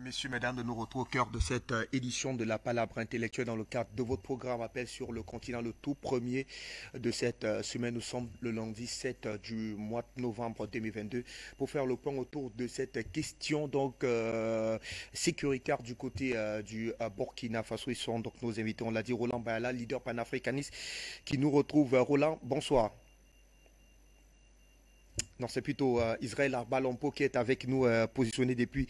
Messieurs, mesdames, de nous retrouver au cœur de cette édition de la Palabre intellectuelle dans le cadre de votre programme Appel sur le continent, le tout premier de cette semaine. Nous sommes le lundi 7 du mois de novembre 2022 pour faire le point autour de cette question donc sécuritaire du côté du Burkina Faso. Ils sont donc nos invités, on l'a dit, Roland Bayala, leader panafricaniste qui nous retrouve. Roland, bonsoir. Non, c'est plutôt Israël Arbalompo qui est avec nous, positionné depuis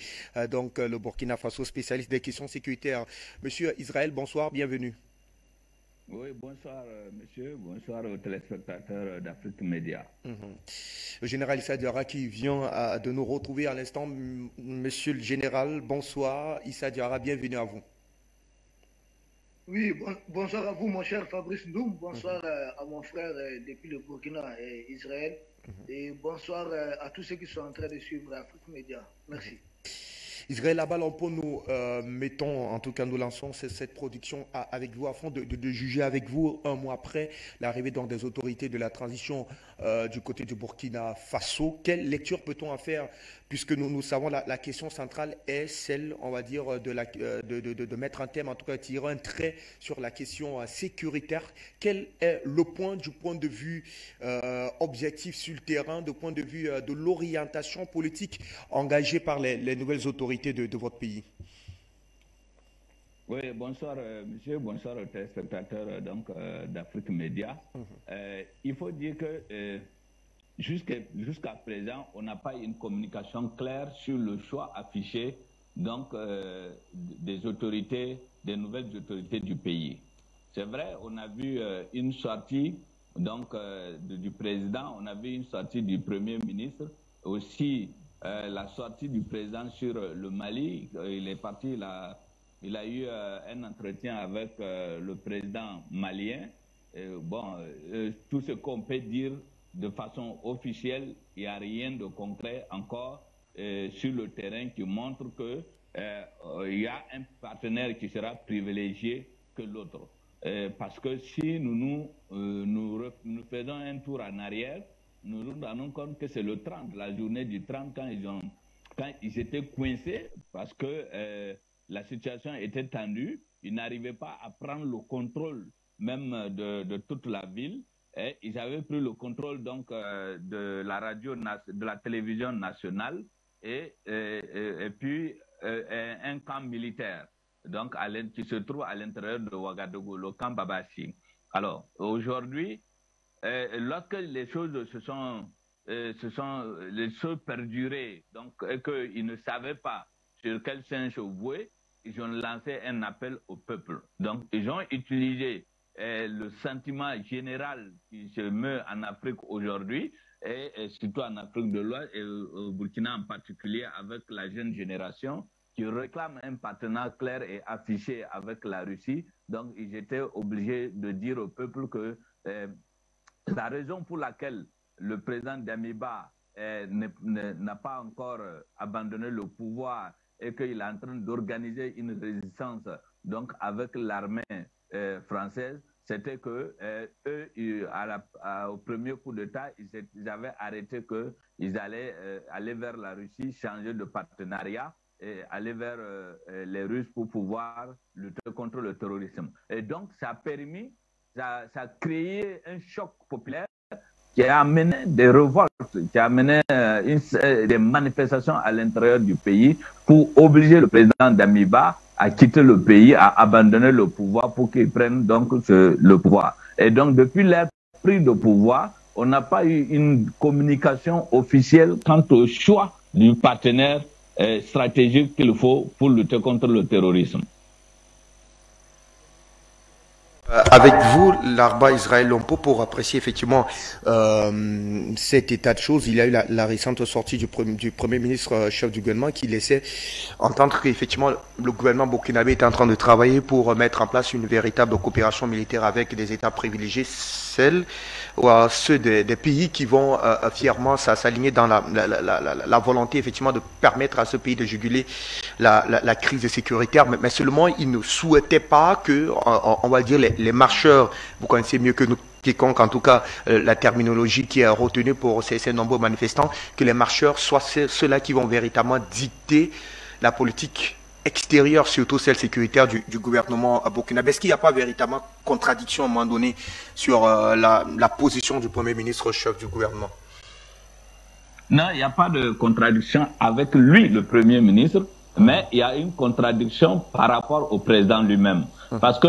donc le Burkina Faso, spécialiste des questions sécuritaires. Monsieur Israël, bonsoir, bienvenue. Oui, bonsoir monsieur, bonsoir aux téléspectateurs d'Afrique Média. Le général Issa Diarra qui vient de nous retrouver à l'instant. Monsieur le général, bonsoir. Issa Diarra, bienvenue à vous. Oui, bonsoir à vous, mon cher Fabrice Ndoum. Bonsoir à mon frère depuis le Burkina et Israël. Et bonsoir à tous ceux qui sont en train de suivre Afrique Média. Merci. Israël Arbalompo, nous mettons, en tout cas nous lançons cette production avec vous afin de juger avec vous un mois après l'arrivée donc des autorités de la transition du côté du Burkina Faso. Quelle lecture peut-on en faire, puisque nous savons la question centrale est celle, on va dire, de mettre un thème, en tout cas tirer un trait sur la question sécuritaire. Quel est le point du point de vue objectif sur le terrain, du point de vue de l'orientation politique engagée par les nouvelles autorités de votre pays? Oui, bonsoir monsieur, bonsoir aux téléspectateurs d'Afrique Média. Il faut dire que jusqu'à présent, on n'a pas une communication claire sur le choix affiché des autorités, des nouvelles autorités du pays. C'est vrai, on a vu une sortie du président, on a vu une sortie du Premier ministre, aussi la sortie du président sur le Mali. Il est parti, il a eu un entretien avec le président malien. Tout ce qu'on peut dire de façon officielle, il n'y a rien de concret encore sur le terrain qui montre qu'il y a un partenaire qui sera privilégié que l'autre. Parce que si nous faisons un tour en arrière, nous nous rendons compte que c'est le 30, la journée du 30, quand ils étaient coincés, parce que la situation était tendue, ils n'arrivaient pas à prendre le contrôle même de toute la ville. Et ils avaient pris le contrôle de la radio, de la télévision nationale et puis un camp militaire qui se trouve à l'intérieur de Ouagadougou, le camp Babachi. Alors aujourd'hui, lorsque les choses les choses perdurées, et qu'ils ne savaient pas sur quel singe vouer, ils ont lancé un appel au peuple. Donc ils ont utilisé le sentiment général qui se meut en Afrique aujourd'hui, et surtout en Afrique de l'Ouest et au Burkina en particulier, avec la jeune génération qui réclame un partenariat clair et affiché avec la Russie. Donc ils étaient obligés de dire au peuple que la raison pour laquelle le président Damiba n'a pas encore abandonné le pouvoir et qu'il est en train d'organiser une résistance avec l'armée française, c'était que eux, au premier coup d'État, ils avaient arrêté qu'ils allaient aller vers la Russie, changer de partenariat et aller vers les Russes pour pouvoir lutter contre le terrorisme. Et donc, ça a permis, ça a créé un choc populaire qui a amené des révoltes, qui a amené des manifestations à l'intérieur du pays pour obliger le président Damiba à quitter le pays, à abandonner le pouvoir pour qu'il prenne le pouvoir. Et donc, depuis leur prise de pouvoir, on n'a pas eu une communication officielle quant au choix du partenaire stratégique qu'il faut pour lutter contre le terrorisme. Avec vous, Larba Israël Lompo, pour apprécier effectivement cet état de choses, il y a eu la récente sortie du Premier ministre chef du gouvernement qui laissait entendre qu'effectivement le gouvernement burkinabé était en train de travailler pour mettre en place une véritable coopération militaire avec des États privilégiés, ceux des pays qui vont fièrement s'aligner dans la volonté effectivement de permettre à ce pays de juguler la crise sécuritaire, mais seulement ils ne souhaitaient pas que, on va dire, les marcheurs, vous connaissez mieux que nous quiconque, en tout cas la terminologie qui est retenue pour ces nombreux manifestants, que les marcheurs soient ceux-là qui vont véritablement dicter la politique extérieure, surtout celle sécuritaire du gouvernement burkinabé. Est-ce qu'il n'y a pas véritablement contradiction à un moment donné sur la position du Premier ministre chef du gouvernement? Non, il n'y a pas de contradiction avec lui, le Premier ministre, mais il y a une contradiction par rapport au président lui-même. Parce que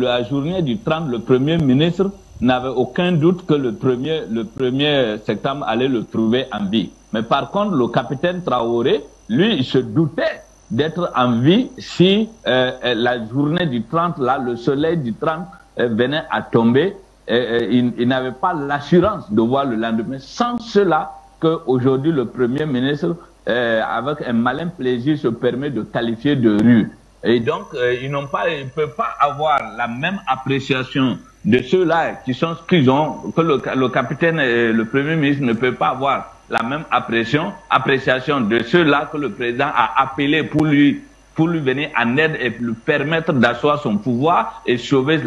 la journée du 30, le Premier ministre n'avait aucun doute que le 1er septembre allait le trouver en vie. Mais par contre, le capitaine Traoré, lui, il se doutait d'être en vie si la journée du 30, là, le soleil du 30 venait à tomber. Il n'avait pas l'assurance de voir le lendemain. Sans cela, qu'aujourd'hui, le Premier ministre, avec un malin plaisir, se permet de qualifier de rue. Et donc, ils ne peuvent pas avoir la même appréciation de ceux-là que le capitaine et le Premier ministre ne peuvent pas avoir la même appréciation de ceux-là que le président a appelé pour lui venir en aide et lui permettre d'asseoir son pouvoir et sauver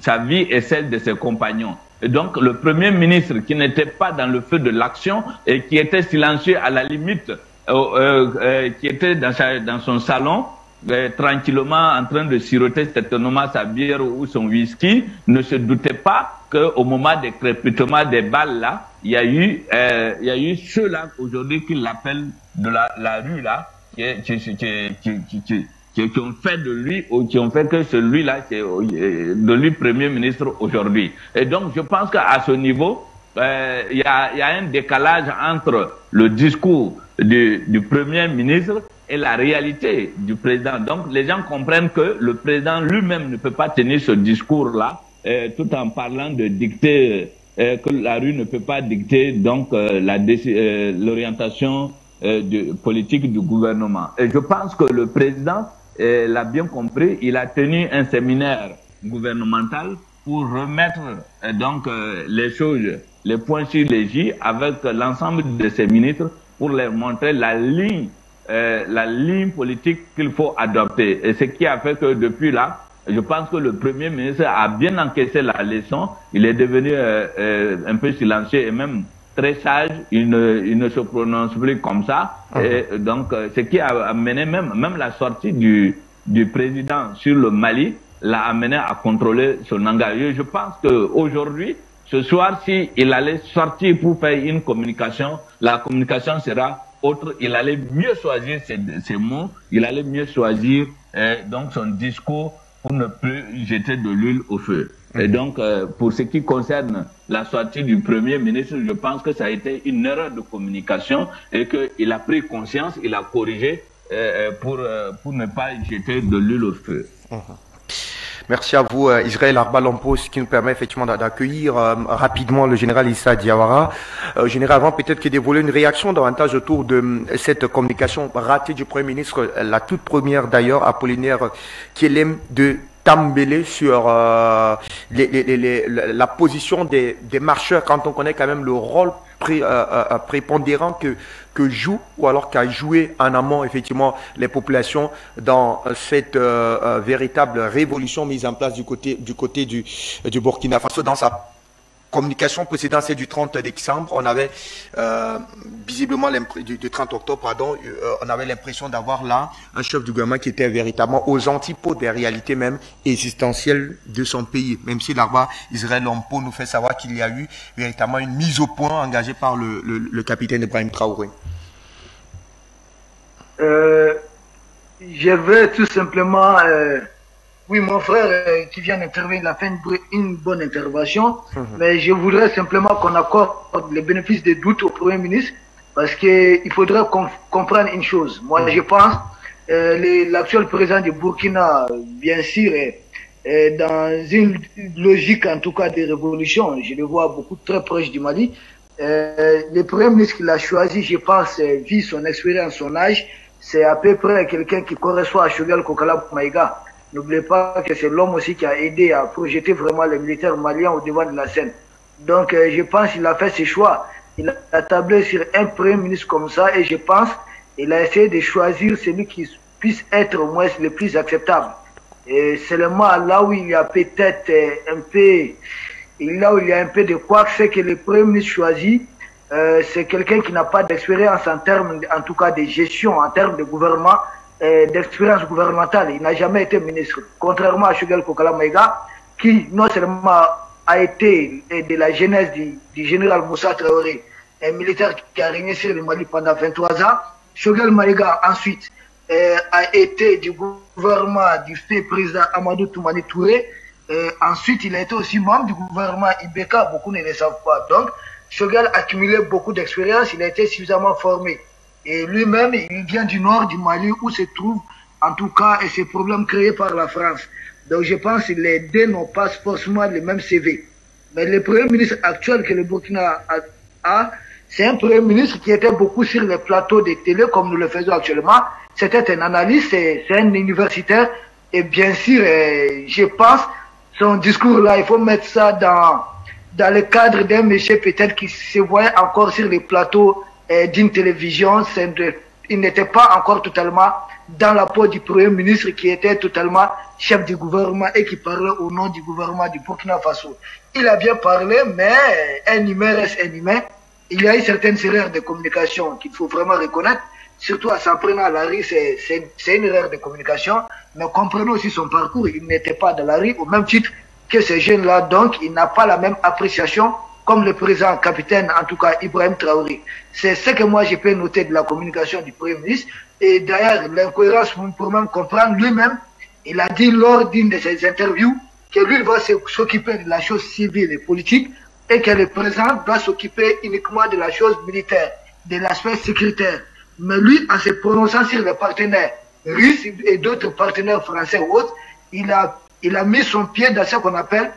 sa vie et celle de ses compagnons. Et donc, le Premier ministre, qui n'était pas dans le feu de l'action et qui était silencieux à la limite, qui était dans son salon, tranquillement en train de siroter certainement sa bière ou son whisky, ne se doutait pas qu'au moment des crépitements des balles là, il y a eu ceux-là aujourd'hui qui l'appellent de la rue là, qui ont fait de lui, ou qui ont fait que celui-là, de lui Premier ministre aujourd'hui. Et donc, je pense qu'à ce niveau, il y a un décalage entre le discours du Premier ministre et la réalité du président. Donc, les gens comprennent que le président lui-même ne peut pas tenir ce discours-là, tout en parlant de dicter, que la rue ne peut pas dicter donc l'orientation politique du gouvernement. Et je pense que le président l'a bien compris. Il a tenu un séminaire gouvernemental pour remettre donc les choses, les points sur les i avec l'ensemble de ses ministres pour leur montrer la ligne politique qu'il faut adopter. Et ce qui a fait que depuis là, je pense que le Premier ministre a bien encaissé la leçon. Il est devenu un peu silencieux et même très sage. Il ne se prononce plus comme ça. Et donc, ce qui a amené même la sortie du président sur le Mali l'a amené à contrôler son engagement. Je pense qu'aujourd'hui, ce soir, s'il allait sortir pour faire une communication, la communication sera autre. Il allait mieux choisir ses mots, il allait mieux choisir donc son discours pour ne plus jeter de l'huile au feu. Et donc, pour ce qui concerne la sortie du Premier ministre, je pense que ça a été une erreur de communication et qu'il a pris conscience, il a corrigé pour ne pas jeter de l'huile au feu. Merci à vous, Israël Arba-Lompo, ce qui nous permet effectivement d'accueillir rapidement le général Issa Diawara. Général, avant peut-être qu'il dévoile une réaction davantage autour de cette communication ratée du Premier ministre, la toute première d'ailleurs, Apollinaire Kielem de Tambélé sur la position des marcheurs quand on connaît quand même le rôle prépondérant que joue ou alors qu'a joué en amont effectivement les populations dans cette véritable révolution mise en place du côté du Burkina Faso. Dans sa communication précédente, c'est du 30 décembre, on avait visiblement du 30 octobre, pardon, on avait l'impression d'avoir là un chef du gouvernement qui était véritablement aux antipodes des réalités même existentielles de son pays. Même si l'Arba Israël Lompo nous fait savoir qu'il y a eu véritablement une mise au point engagée par le capitaine Ibrahim Traoré. Je veux tout simplement... Oui, mon frère qui vient d'intervenir, il a fait une bonne intervention, mais je voudrais simplement qu'on accorde les bénéfices des doutes au Premier ministre, parce qu'il faudrait comprendre une chose. Moi, je pense, l'actuel président du Burkina, bien sûr, est dans une logique, en tout cas, de révolution. Je le vois beaucoup très proche du Mali. Le Premier ministre qu'il a choisi, je pense, vu son expérience, son âge, c'est à peu près quelqu'un qui correspond à Choguel Kokala Maïga. N'oubliez pas que c'est l'homme aussi qui a aidé à projeter vraiment les militaires maliens au devant de la scène. Donc, je pense qu'il a fait ses choix. Il a tablé sur un Premier ministre comme ça et je pense qu'il a essayé de choisir celui qui puisse être au moins le plus acceptable. Et seulement là où il y a peut-être un peu, là où il y a un peu de quoi, c'est que le Premier ministre choisi, c'est quelqu'un qui n'a pas d'expérience en termes, en tout cas de gestion, en termes de gouvernement. d'expérience gouvernementale. Il n'a jamais été ministre. Contrairement à Choguel Kokala Maïga, qui non seulement a été de la genèse du général Moussa Traoré, un militaire qui a régné sur le Mali pendant 23 ans. Choguel Maïga, ensuite, a été du gouvernement du fait président Amadou Toumani Touré. Ensuite, il a été aussi membre du gouvernement Ibeka, beaucoup ne le savent pas. Donc, Choguel a accumulé beaucoup d'expérience, il a été suffisamment formé. Et lui-même, il vient du nord du Mali où se trouvent, en tout cas, ces problèmes créés par la France. Donc je pense que les deux n'ont pas forcément le même CV. Mais le Premier ministre actuel que le Burkina a, c'est un Premier ministre qui était beaucoup sur les plateaux de télé comme nous le faisons actuellement. C'était un analyste, c'est un universitaire. Et bien sûr, je pense, son discours-là, il faut mettre ça dans le cadre d'un monsieur peut-être qui se voyait encore sur les plateaux d'une télévision. Il n'était pas encore totalement dans la peau du Premier ministre qui était totalement chef du gouvernement et qui parlait au nom du gouvernement du Burkina Faso. Il a bien parlé, mais un humain reste un humain. Il y a eu certaines erreurs de communication qu'il faut vraiment reconnaître, surtout à s'en prenant à la rue, c'est une erreur de communication, mais comprenons aussi son parcours, il n'était pas dans la rue au même titre que ces jeunes-là, donc il n'a pas la même appréciation comme le président capitaine, en tout cas Ibrahim Traoré. C'est ce que moi je peux noter de la communication du Premier ministre. Et d'ailleurs, l'incohérence, pour même comprendre, lui-même, il a dit lors d'une de ses interviews que lui va s'occuper de la chose civile et politique et que le président doit s'occuper uniquement de la chose militaire, de l'aspect sécuritaire. Mais lui, en se prononçant sur les partenaires russes et d'autres partenaires français ou autres, il a mis son pied dans ce qu'on appelle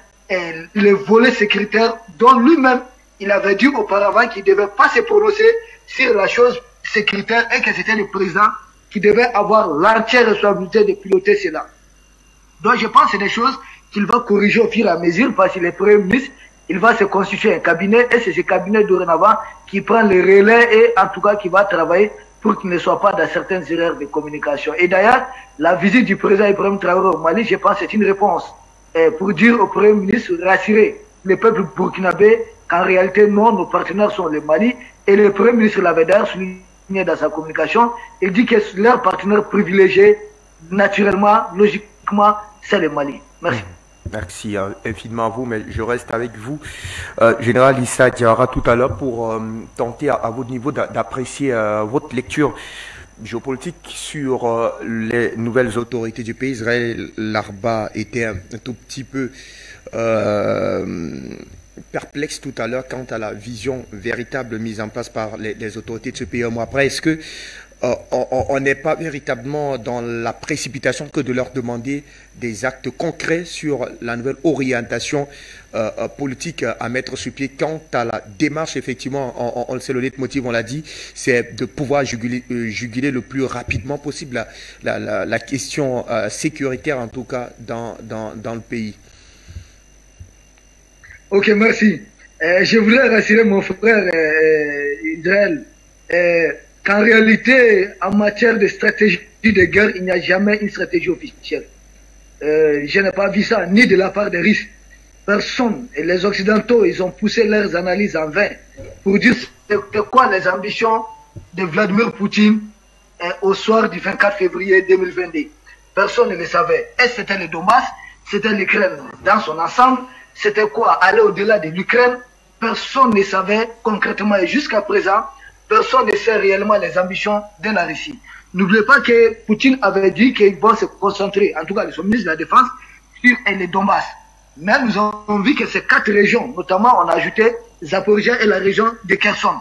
le volet sécuritaire dont lui-même, il avait dit auparavant qu'il ne devait pas se prononcer sur la chose sécuritaire et que c'était le président qui devait avoir l'entière responsabilité de piloter cela. Donc je pense que c'est des choses qu'il va corriger au fur et à mesure parce qu'il est Premier ministre, il va se constituer un cabinet et c'est ce cabinet dorénavant qui prend le relais et en tout cas qui va travailler pour qu'il ne soit pas dans certaines erreurs de communication. Et d'ailleurs, la visite du président Ibrahim Traoré au Mali, je pense que c'est une réponse pour dire au Premier ministre, rassurer le peuple burkinabé qu'en réalité, non, nos partenaires sont le Mali. Et le Premier ministre l'avait d'ailleurs souligné dans sa communication. Il dit que leur partenaire privilégié, naturellement, logiquement, c'est le Mali. Merci. Merci infiniment à vous, mais je reste avec vous. Général Issa Diarra tout à l'heure pour tenter à votre niveau d'apprécier votre lecture géopolitique sur les nouvelles autorités du pays. Israël Larba était un tout petit peu perplexe tout à l'heure quant à la vision véritable mise en place par les autorités de ce pays. Après, est-ce que on n'est pas véritablement dans la précipitation que de leur demander des actes concrets sur la nouvelle orientation politique à mettre sur pied quant à la démarche, effectivement, on le sait, le leitmotiv, on l'a dit, c'est de pouvoir juguler le plus rapidement possible la question sécuritaire, en tout cas, dans le pays. Ok, merci. Je voulais rassurer mon frère Israël qu'en réalité, en matière de stratégie de guerre, il n'y a jamais une stratégie officielle. Je n'ai pas vu ça, ni de la part des Russes. Personne. Et les Occidentaux, ils ont poussé leurs analyses en vain pour dire c'était quoi les ambitions de Vladimir Poutine au soir du 24 février 2022. Personne ne le savait. Est-ce que c'était le Donbass? C'était l'Ukraine dans son ensemble? C'était quoi? Aller au-delà de l'Ukraine? Personne ne savait concrètement. Et jusqu'à présent, personne ne sait réellement les ambitions de la Russie. N'oubliez pas que Poutine avait dit qu'il va se concentrer, en tout cas son ministre de la Défense, sur les Donbass. Mais nous avons vu que ces 4 régions, notamment on a ajouté Zaporizhzhia et la région de Kherson.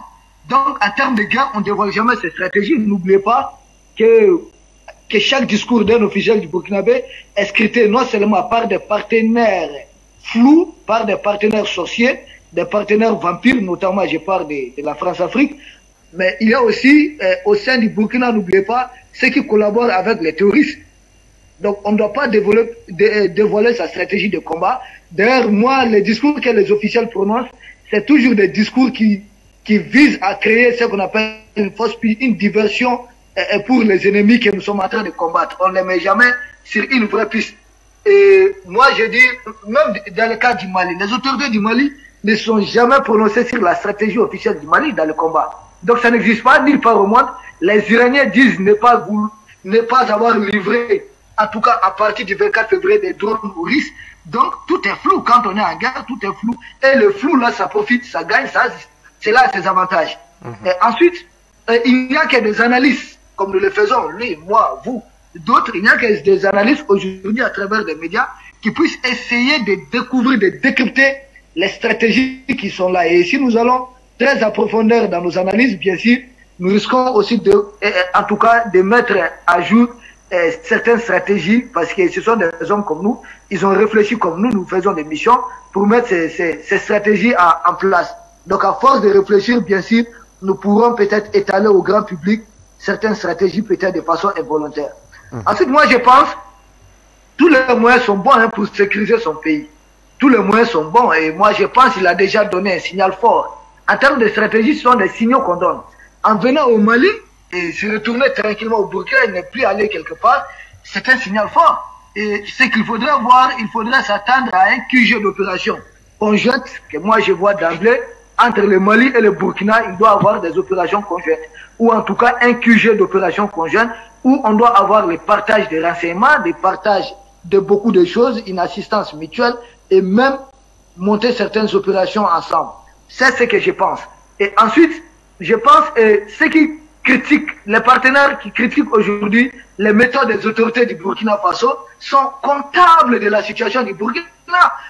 Donc en termes de guerre, on ne dévoile jamais ces stratégies. N'oubliez pas que chaque discours d'un officiel du Burkinabé est scruté non seulement par des partenaires flous, par des partenaires sorciers, des partenaires vampires, notamment je parle de la France-Afrique, mais il y a aussi au sein du Burkina, n'oubliez pas, ceux qui collaborent avec les terroristes. Donc on ne doit pas dévoiler sa stratégie de combat. D'ailleurs, moi, les discours que les officiels prononcent, c'est toujours des discours qui visent à créer ce qu'on appelle une diversion pour les ennemis que nous sommes en train de combattre. On ne les met jamais sur une vraie piste. Et moi, je dis, même dans le cas du Mali, les autorités du Mali ne sont jamais prononcées sur la stratégie officielle du Mali dans le combat. Donc ça n'existe pas nulle part au monde. Les Iraniens disent ne pas ne pas avoir livré, en tout cas à partir du 24 février, des drones aux risques. Donc tout est flou. Quand on est en guerre, tout est flou. Et le flou, là, ça profite, ça gagne, ça, c'est là ses avantages. Et ensuite, il n'y a que des analyses, comme nous le faisons, lui, moi, vous, d'autres, il n'y a que des analyses aujourd'hui à travers des médias qui puissent essayer de découvrir, de décrypter les stratégies qui sont là. Et si nous allons très en profondeur dans nos analyses, bien sûr, nous risquons aussi de, en tout cas, de mettre à jour certaines stratégies, parce que ce sont des hommes comme nous, ils ont réfléchi comme nous faisons des missions pour mettre ces stratégies en place. Donc à force de réfléchir, bien sûr, nous pourrons peut-être étaler au grand public certaines stratégies peut-être de façon involontaire. Ensuite, moi je pense, tous les moyens sont bons pour sécuriser son pays. Tous les moyens sont bons et moi je pense qu'il a déjà donné un signal fort. En termes de stratégie, ce sont des signaux qu'on donne. En venant au Mali et se retourner tranquillement au Burkina et ne plus aller quelque part, c'est un signal fort. Et ce qu'il faudrait voir, il faudrait s'attendre à un QG d'opération conjointe, que moi je vois d'emblée, entre le Mali et le Burkina, il doit avoir des opérations conjointes. Ou en tout cas un QG d'opération conjointe, où on doit avoir le partage des renseignements, le partage de beaucoup de choses, une assistance mutuelle, et même monter certaines opérations ensemble. C'est ce que je pense. Et ensuite, je pense, ceux qui critiquent, les partenaires qui critiquent aujourd'hui les méthodes des autorités du Burkina Faso sont comptables de la situation du Burkina,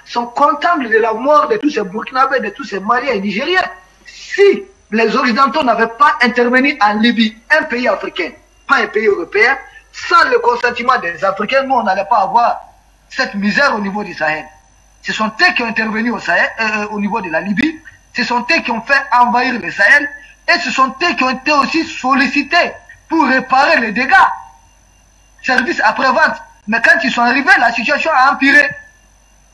sont comptables de la mort de tous ces Burkinabés, de tous ces Maliens et Nigériens. Si les Occidentaux n'avaient pas intervenu en Libye, un pays africain, pas un pays européen, sans le consentement des Africains, nous, on n'allait pas avoir cette misère au niveau du Sahel. Ce sont eux qui ont intervenu au Sahel, au niveau de la Libye, ce sont eux qui ont fait envahir le Sahel, et ce sont eux qui ont été aussi sollicités pour réparer les dégâts. Service après-vente. Mais quand ils sont arrivés, la situation a empiré.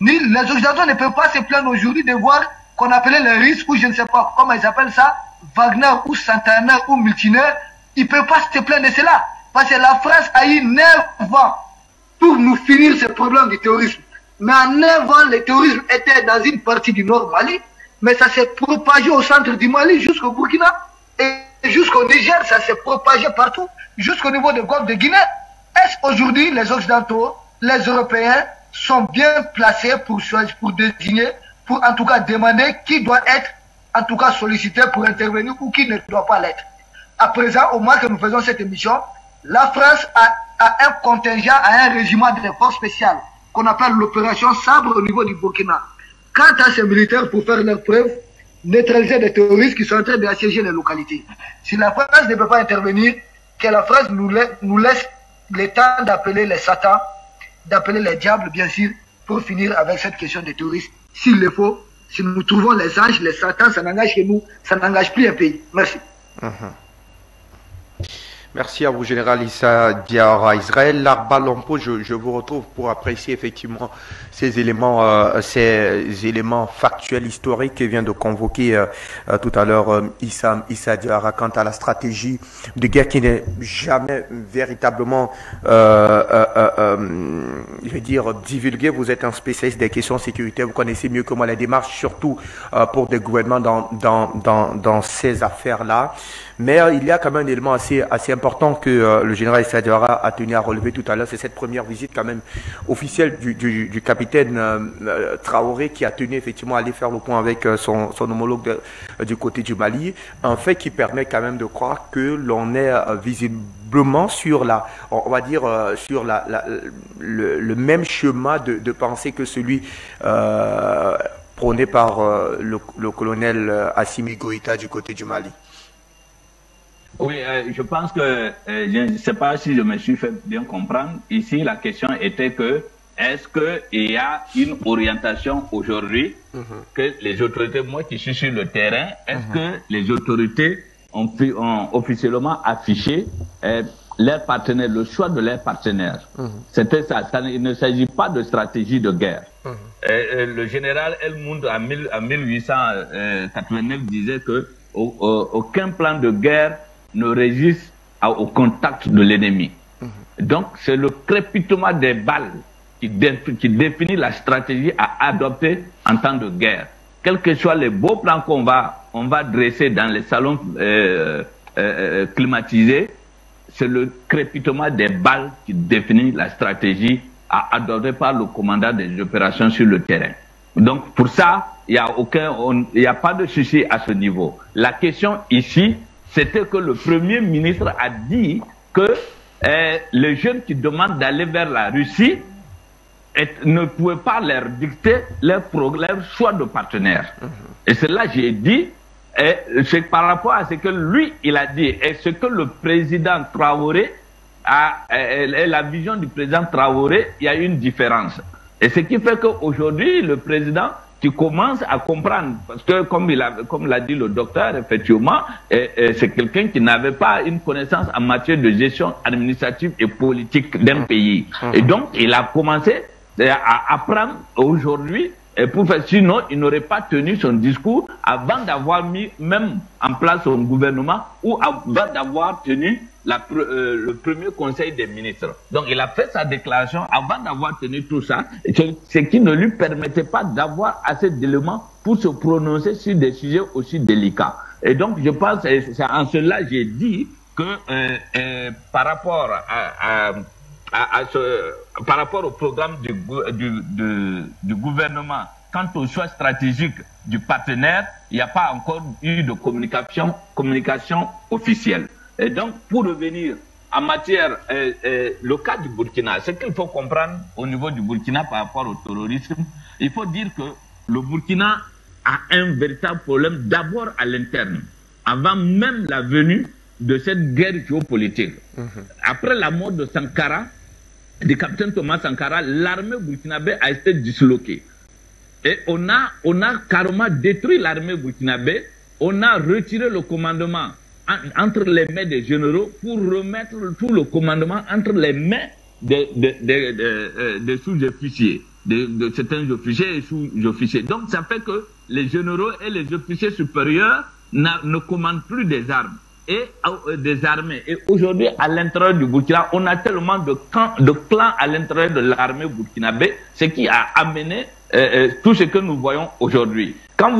Les Occidentaux ne peuvent pas se plaindre aujourd'hui de voir qu'on appelait les risques, ou je ne sais pas comment ils appellent ça, Wagner ou Santana ou Multinaire. Ils ne peuvent pas se plaindre de cela. Parce que la France a eu 9 ans pour nous finir ce problème du terrorisme. Mais en 9 ans, le terrorisme était dans une partie du nord Mali, mais ça s'est propagé au centre du Mali jusqu'au Burkina et jusqu'au Niger, ça s'est propagé partout, jusqu'au niveau de Golfe de Guinée. Est-ce qu'aujourd'hui, les Occidentaux, les Européens sont bien placés pour désigner, pour en tout cas demander qui doit être en tout cas sollicité pour intervenir ou qui ne doit pas l'être? À présent, au moment que nous faisons cette émission, la France a un contingent, a un régiment de forces spéciales qu'on appelle l'opération Sabre au niveau du Burkina. Quant à ces militaires, pour faire leur preuve, neutraliser des terroristes qui sont en train d'assiéger les localités. Si la France ne peut pas intervenir, que la France nous laisse le temps d'appeler les satans, d'appeler les diables, bien sûr, pour finir avec cette question des terroristes. S'il le faut, si nous trouvons les anges, les satans, ça n'engage que nous, ça n'engage plus un pays. Merci. Merci à vous, Général Issa Diawara. Israël Larba Lompo, je vous retrouve pour apprécier effectivement ces éléments factuels, historiques que vient de convoquer tout à l'heure Issa Diawara quant à la stratégie de guerre qui n'est jamais véritablement, je vais dire, divulguée. Vous êtes un spécialiste des questions sécuritaires, vous connaissez mieux que moi les démarches, surtout pour des gouvernements dans ces affaires-là. Mais il y a quand même un élément assez important que le général Issa Diawara a tenu à relever tout à l'heure, c'est cette première visite quand même officielle du capitaine Traoré qui a tenu effectivement à aller faire le point avec son homologue du côté du Mali, un fait qui permet quand même de croire que l'on est visiblement sur on va dire sur le même chemin de pensée que celui prôné par le colonel Assimi Goïta du côté du Mali. Oui, je pense que, je ne sais pas si je me suis fait bien comprendre. Ici, la question était que, est-ce qu'il y a une orientation aujourd'hui que les autorités, moi qui suis sur le terrain, est-ce que les autorités ont officiellement affiché leurs partenaires, le choix de leurs partenaires? C'était ça. Il ne s'agit pas de stratégie de guerre. Le général Helmund, en 1889, disait que aucun plan de guerre ne résiste au contact de l'ennemi. Donc, c'est le crépitement des balles qui définit la stratégie à adopter en temps de guerre. Quels que soient les beaux plans qu'on va dresser dans les salons climatisés, c'est le crépitement des balles qui définit la stratégie adoptée par le commandant des opérations sur le terrain. Donc, pour ça, il n'y a pas de souci à ce niveau. La question ici, c'était que le Premier ministre a dit que les jeunes qui demandent d'aller vers la Russie ne pouvaient pas leur dicter leur choix de partenaire. Et c'est là que j'ai dit, c'est par rapport à ce que lui, il a dit, et ce que le président Traoré et la vision du président Traoré, il y a une différence. Et ce qui fait qu'aujourd'hui, le président qui commence à comprendre, parce que comme l'a dit le docteur, effectivement, c'est quelqu'un qui n'avait pas une connaissance en matière de gestion administrative et politique d'un pays. Et donc, il a commencé à apprendre aujourd'hui, sinon il n'aurait pas tenu son discours avant d'avoir mis même en place son gouvernement ou avant d'avoir tenu le premier conseil des ministres. Donc il a fait sa déclaration avant d'avoir tenu tout ça, ce qui ne lui permettait pas d'avoir assez d'éléments pour se prononcer sur des sujets aussi délicats. Et donc je pense, c'est en cela j'ai dit que par rapport par rapport au programme du gouvernement, quant au choix stratégique du partenaire, il n'y a pas encore eu de communication officielle. Et donc, pour revenir en matière, le cas du Burkina, ce qu'il faut comprendre au niveau du Burkina par rapport au terrorisme, il faut dire que le Burkina a un véritable problème d'abord à l'interne, avant même la venue de cette guerre géopolitique. Après la mort de Sankara, du capitaine Thomas Sankara, l'armée burkinabé a été disloquée. Et on a carrément détruit l'armée burkinabé, on a retiré le commandement entre les mains des généraux pour remettre tout le commandement entre les mains des sous-officiers, de certains officiers et sous-officiers. Donc ça fait que les généraux et les officiers supérieurs ne commandent plus des armes et des armées. Et aujourd'hui, à l'intérieur du Burkina, on a tellement de clans à l'intérieur de l'armée burkinabé, ce qui a amené tout ce que nous voyons aujourd'hui. Quand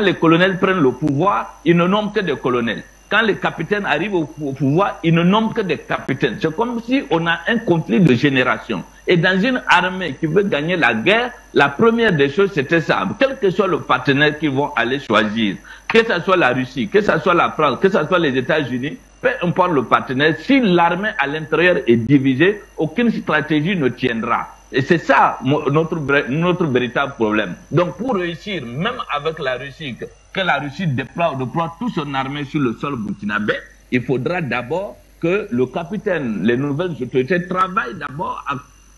les colonels prennent le pouvoir, ils ne nomment que des colonels. Quand les capitaines arrivent au pouvoir, ils ne nomment que des capitaines. C'est comme si on a un conflit de génération. Et dans une armée qui veut gagner la guerre, la première des choses, c'était ça. Quel que soit le partenaire qu'ils vont aller choisir, que ce soit la Russie, que ce soit la France, que ce soit les États-Unis, peu importe le partenaire, si l'armée à l'intérieur est divisée, aucune stratégie ne tiendra. Et c'est ça notre véritable problème. Donc pour réussir, même avec la Russie, que la Russie déploie toute son armée sur le sol burkinabé, il faudra d'abord que le capitaine, les nouvelles autorités travaillent d'abord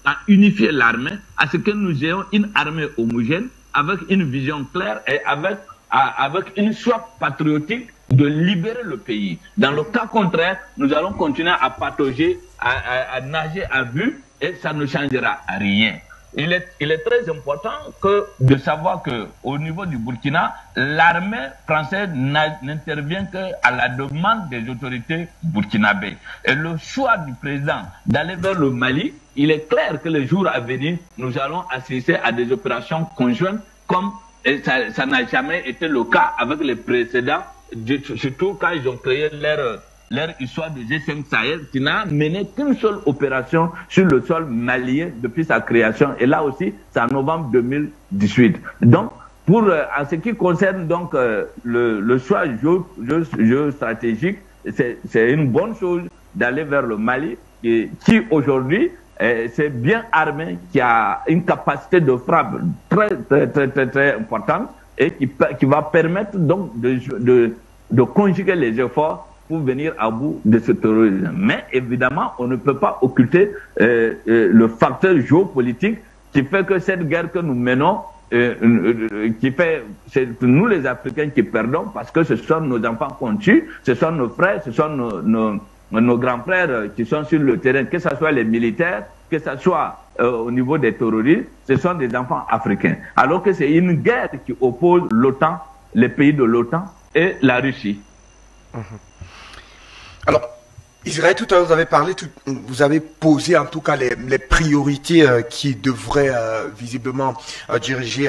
à unifier l'armée, à ce que nous ayons une armée homogène, avec une vision claire et avec une soif patriotique de libérer le pays. Dans le cas contraire, nous allons continuer à patauger, à nager à vue, et ça ne changera rien. Il est très important de savoir qu'au niveau du Burkina, l'armée française n'intervient qu'à la demande des autorités burkinabées. Et le choix du président d'aller vers le Mali, il est clair que les jours à venir, nous allons assister à des opérations conjointes comme ça n'a jamais été le cas avec les précédents, surtout quand ils ont créé leur histoire de G5 Sahel, qui n'a mené qu'une seule opération sur le sol malien depuis sa création. Et là aussi, c'est en novembre 2018. Donc, en ce qui concerne donc le choix géostratégique, c'est une bonne chose d'aller vers le Mali, qui aujourd'hui, c'est bien armé, qui a une capacité de frappe très importante et qui va permettre donc de conjuguer les efforts pour venir à bout de ce terrorisme. Mais évidemment, on ne peut pas occulter le facteur géopolitique qui fait que cette guerre que nous menons, c'est nous les Africains qui perdons parce que ce sont nos enfants qu'on tue, ce sont nos frères, ce sont nos grands frères qui sont sur le terrain, que ce soit les militaires, que ce soit au niveau des terroristes, ce sont des enfants africains. Alors que c'est une guerre qui oppose l'OTAN, les pays de l'OTAN et la Russie. Alors, Israël, tout à l'heure, vous avez posé en tout cas les priorités qui devraient visiblement diriger,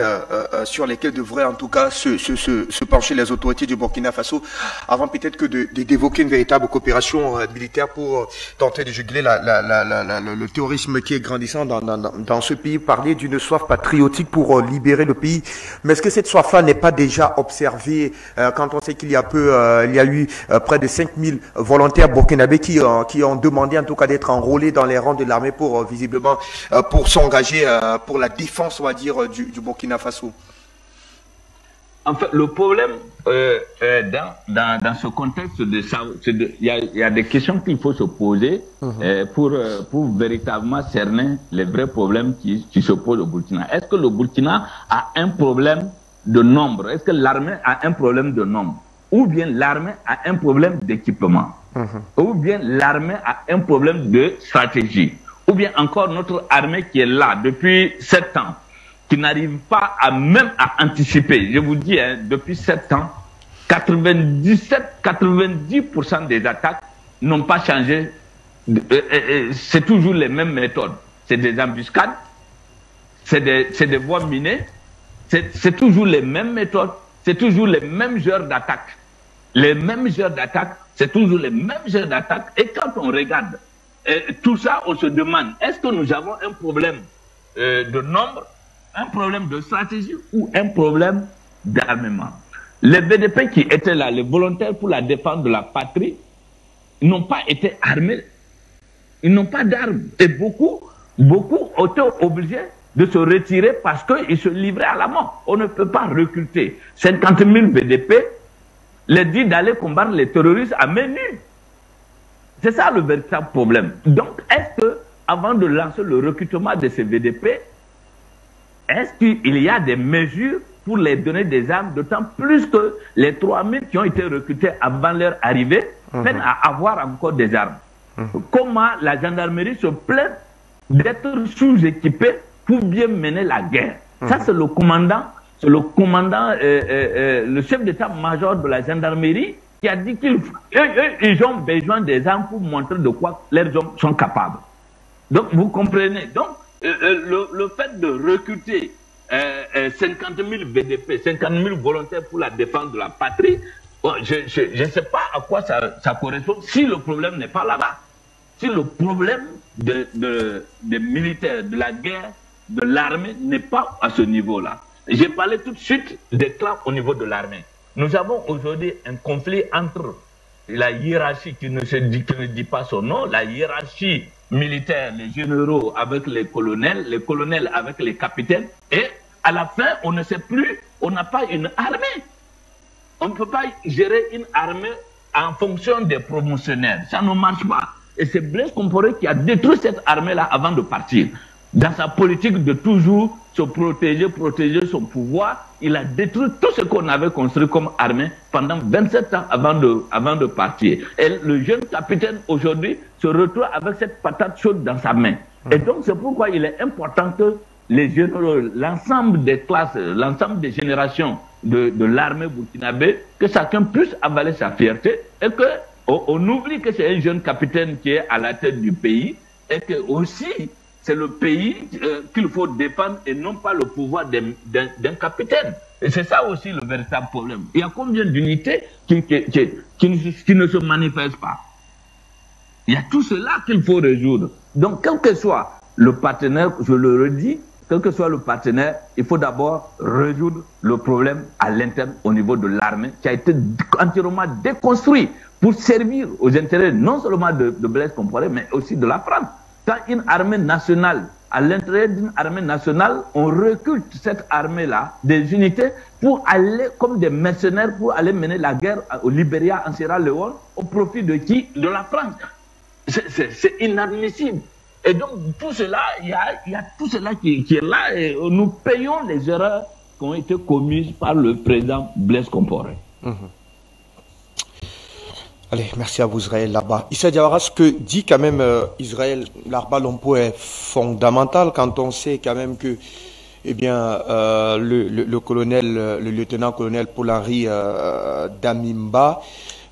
sur lesquelles devraient en tout cas se pencher les autorités du Burkina Faso, avant peut-être que d'évoquer une véritable coopération militaire pour tenter de juguler le terrorisme qui est grandissant dans ce pays, parler d'une soif patriotique pour libérer le pays. Mais est-ce que cette soif-là n'est pas déjà observée quand on sait qu'il y a il y a eu près de 5000 volontaires burkinabés qui ont demandé en tout cas d'être enrôlés dans les rangs de l'armée pour visiblement pour s'engager pour la défense, on va dire, du Burkina Faso? En fait, le problème dans ce contexte, il y a des questions qu'il faut se poser pour véritablement cerner les vrais problèmes qui se posent au Burkina. Est-ce que le Burkina a un problème de nombre? Est-ce que l'armée a un problème de nombre? Ou bien l'armée a un problème d'équipement, ou bien l'armée a un problème de stratégie, ou bien encore notre armée qui est là depuis 7 ans, qui n'arrive pas même à anticiper. Je vous dis, hein, depuis 7 ans, 90% des attaques n'ont pas changé. C'est toujours les mêmes méthodes. C'est des embuscades, c'est des voies minées, c'est toujours les mêmes méthodes, c'est toujours les mêmes heures d'attaque. Les mêmes heures d'attaque, c'est toujours les mêmes heures d'attaque. Et quand on regarde tout ça, on se demande, est-ce que nous avons un problème de nombre, un problème de stratégie ou un problème d'armement? Les VDP qui étaient là, les volontaires pour la défense de la patrie, n'ont pas été armés. Ils n'ont pas d'armes. Et beaucoup ont été obligés de se retirer parce qu'ils se livraient à la mort. On ne peut pas recruter 50 000 VDP, les dit d'aller combattre les terroristes à main nue. C'est ça le véritable problème. Donc, est-ce que, avant de lancer le recrutement de ces VDP, est-ce qu'il y a des mesures pour les donner des armes, d'autant plus que les 3000 qui ont été recrutés avant leur arrivée peinent à avoir encore des armes. Comment la gendarmerie se plaint d'être sous-équipée pour bien mener la guerre? Ça, c'est le commandant. C'est le commandant, le chef d'état-major de la gendarmerie qui a dit qu'ils ont besoin des armes pour montrer de quoi leurs hommes sont capables. Donc, vous comprenez. Donc, le fait de recruter 50 000 VDP, 50 000 volontaires pour la défense de la patrie, bon, je ne sais pas à quoi ça correspond si le problème n'est pas là-bas. Si le problème des militaires, de la guerre, de l'armée n'est pas à ce niveau-là. J'ai parlé tout de suite des clans au niveau de l'armée. Nous avons aujourd'hui un conflit entre la hiérarchie qui ne dit pas son nom, la hiérarchie militaire, les généraux avec les colonels avec les capitaines, et à la fin, on ne sait plus, on n'a pas une armée. On ne peut pas gérer une armée en fonction des promotionnaires. Ça ne marche pas. Et c'est Blaise Compaoré qui a détruit cette armée-là avant de partir. Dans sa politique de toujours se protéger son pouvoir, il a détruit tout ce qu'on avait construit comme armée pendant 27 ans avant de partir. Et le jeune capitaine aujourd'hui se retrouve avec cette patate chaude dans sa main. Et donc c'est pourquoi il est important que les généraux, l'ensemble des classes, l'ensemble des générations de l'armée burkinabé, que chacun puisse avaler sa fierté et que on oublie que c'est un jeune capitaine qui est à la tête du pays et que aussi c'est le pays qu'il faut défendre et non pas le pouvoir d'un capitaine. Et c'est ça aussi le véritable problème. Il y a combien d'unités qui ne se manifestent pas? Il y a tout cela qu'il faut résoudre. Donc, quel que soit le partenaire, je le redis, quel que soit le partenaire, il faut d'abord résoudre le problème à l'interne au niveau de l'armée qui a été entièrement déconstruit pour servir aux intérêts non seulement de Blaise Compaoré, mais aussi de la France. Quand une armée nationale, à l'intérieur d'une armée nationale, on recrute cette armée-là, des unités, pour aller comme des mercenaires, pour aller mener la guerre au Libéria, en Sierra Leone, au profit de qui? De la France. C'est inadmissible. Et donc, tout cela, il y a tout cela qui est là, et nous payons les erreurs qui ont été commises par le président Blaise Compaoré. Allez, merci à vous Israël Larba. Issa Diawara, ce que dit quand même Israël Larba Lompo est fondamental quand on sait quand même que eh bien, le lieutenant-colonel Paul-Henri Damimba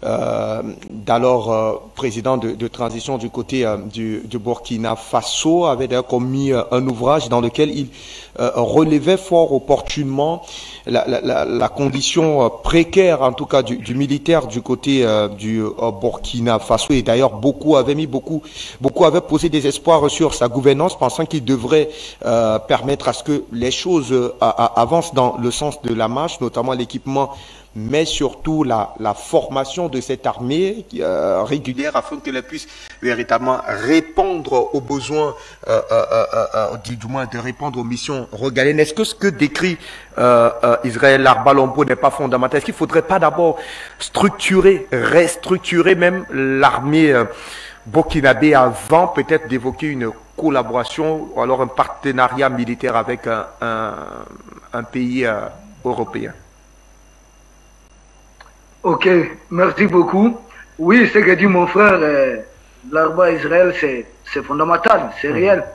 d'alors président de transition du côté du Burkina Faso, avait d'ailleurs commis un ouvrage dans lequel il relevait fort opportunement la condition précaire, en tout cas du militaire du côté du Burkina Faso. Et d'ailleurs, beaucoup avaient posé des espoirs sur sa gouvernance, pensant qu'il devrait permettre à ce que les choses avancent dans le sens de la marche, notamment l'équipement, mais surtout la formation de cette armée régulière, afin qu'elle puisse véritablement répondre aux besoins, du moins de répondre aux missions régaliennes. Est-ce que ce que décrit Israël Larba Lompo n'est pas fondamental? Est-ce qu'il ne faudrait pas d'abord restructurer même l'armée burkinabé avant peut-être d'évoquer une collaboration ou alors un partenariat militaire avec un pays européen? Ok, merci beaucoup. Oui, ce que dit mon frère, Larba Israël, c'est fondamental, c'est réel.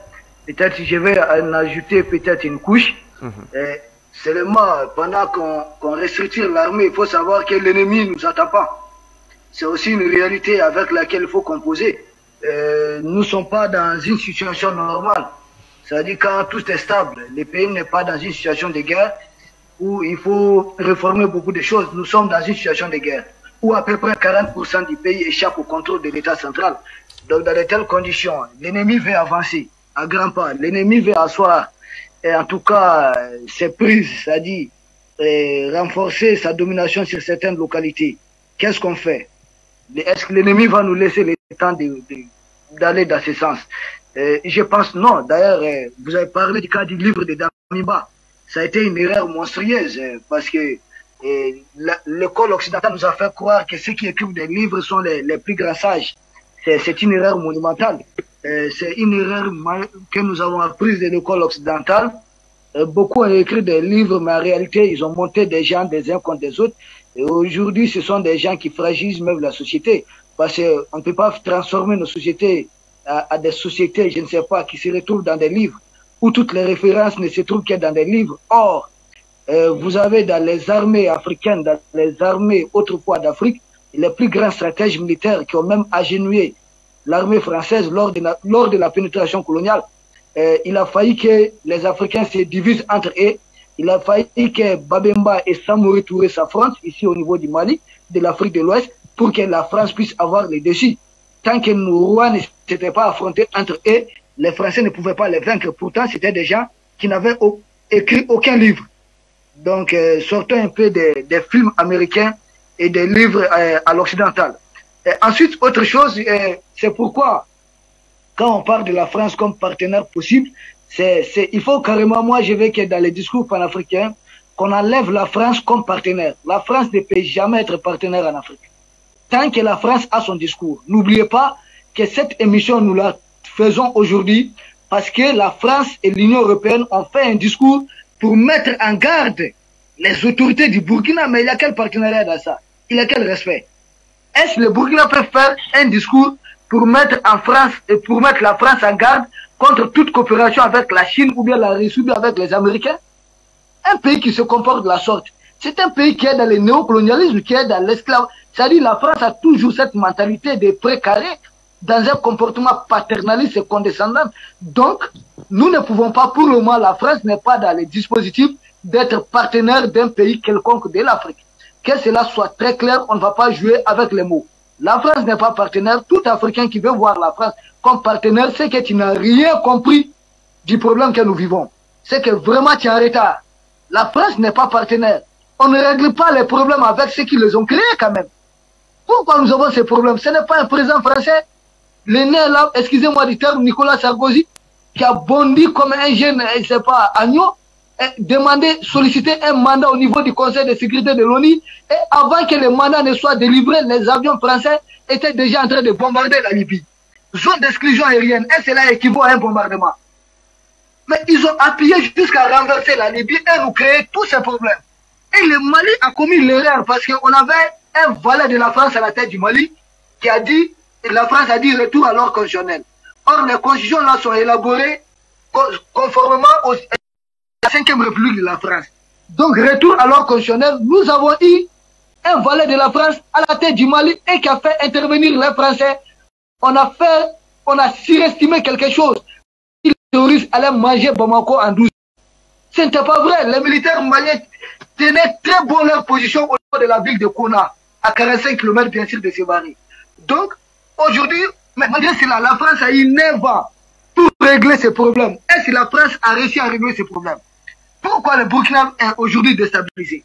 Peut-être si je vais en ajouter peut-être une couche, seulement pendant qu'on restructure l'armée, il faut savoir que l'ennemi ne nous attend pas. C'est aussi une réalité avec laquelle il faut composer. Nous ne sommes pas dans une situation normale. C'est-à-dire quand tout est stable, le pays n'est pas dans une situation de guerre, où il faut réformer beaucoup de choses. Nous sommes dans une situation de guerre, où à peu près 40% du pays échappe au contrôle de l'État central. Donc dans de telles conditions, l'ennemi veut avancer à grands pas, l'ennemi veut asseoir, et en tout cas ses prises, c'est-à-dire renforcer sa domination sur certaines localités. Qu'est-ce qu'on fait? Est-ce que l'ennemi va nous laisser le temps d'aller dans ce sens? Je pense non. D'ailleurs, vous avez parlé du cas du livre de Damiba. Ça a été une erreur monstrueuse parce que l'école occidentale nous a fait croire que ceux qui écrivent des livres sont les plus grands sages. C'est une erreur monumentale. C'est une erreur que nous avons apprise de l'école occidentale. Beaucoup ont écrit des livres, mais en réalité, ils ont monté des gens des uns contre des autres. Et aujourd'hui, ce sont des gens qui fragilisent même la société. Parce qu'on ne peut pas transformer nos sociétés à des sociétés, je ne sais pas, qui se retrouvent dans des livres, où toutes les références ne se trouvent que dans des livres. Or, vous avez dans les armées africaines, dans les armées autrefois d'Afrique, les plus grands stratèges militaires qui ont même agenouillé l'armée française lors de la pénétration coloniale. Il a failli que les Africains se divisent entre eux. Il a failli que Babemba et Samori Touré s'affrontent ici au niveau du Mali, de l'Afrique de l'Ouest, pour que la France puisse avoir le dessus. Tant que nos rois ne s'étaient pas affrontés entre eux, les Français ne pouvaient pas les vaincre. Pourtant, c'était des gens qui n'avaient écrit aucun livre. Donc, sortons un peu des films américains et des livres à l'occidental. Ensuite, autre chose, c'est pourquoi, quand on parle de la France comme partenaire possible, il faut carrément, moi je veux que dans les discours panafricains, qu'on enlève la France comme partenaire. La France ne peut jamais être partenaire en Afrique. Tant que la France a son discours. N'oubliez pas que cette émission, nous la faisons aujourd'hui parce que la France et l'Union européenne ont fait un discours pour mettre en garde les autorités du Burkina. Mais il y a quel partenariat dans ça? Il y a quel respect? Est-ce que le Burkina peut faire un discours pour mettre la France en garde contre toute coopération avec la Chine ou bien la Russie ou bien avec les Américains? Un pays qui se comporte de la sorte, c'est un pays qui est dans le néocolonialisme, qui est dans l'esclavage. C'est-à-dire la France a toujours cette mentalité de précaré dans un comportement paternaliste et condescendant. Donc, nous ne pouvons pas, pour le moment, la France n'est pas dans les dispositifs d'être partenaire d'un pays quelconque de l'Afrique. Que cela soit très clair, on ne va pas jouer avec les mots. La France n'est pas partenaire. Tout Africain qui veut voir la France comme partenaire, c'est que tu n'as rien compris du problème que nous vivons. C'est que vraiment tu es en retard. La France n'est pas partenaire. On ne règle pas les problèmes avec ceux qui les ont créés quand même. Pourquoi nous avons ces problèmes? Ce n'est pas un président français. Le né là, excusez-moi du terme, Nicolas Sarkozy, qui a bondi comme un jeune, je ne sais pas, agneau, solliciter un mandat au niveau du Conseil de sécurité de l'ONU, et avant que le mandat ne soit délivré, les avions français étaient déjà en train de bombarder la Libye. Zone d'exclusion aérienne, et cela équivaut à un bombardement. Mais ils ont appuyé jusqu'à renverser la Libye et nous créer tous ces problèmes. Et le Mali a commis l'erreur parce qu'on avait un valet de la France à la tête du Mali qui a dit, la France a dit retour à l'ordre constitutionnel. Or, les constitutions là sont élaborées conformément à la 5e République de la France. Donc, retour à l'ordre constitutionnel, nous avons eu un valet de la France à la tête du Mali et qui a fait intervenir les Français. On a surestimé quelque chose. Les terroristes allaient manger Bamako en 12. Ce n'était pas vrai. Les militaires maliens tenaient très bon leur position au niveau de la ville de Kona, à 45 km bien sûr de Sévaré. Donc, aujourd'hui, malgré cela, la France a eu 9 ans pour régler ces problèmes. Est-ce que la France a réussi à régler ces problèmes? Pourquoi le Burkina est aujourd'hui déstabilisé?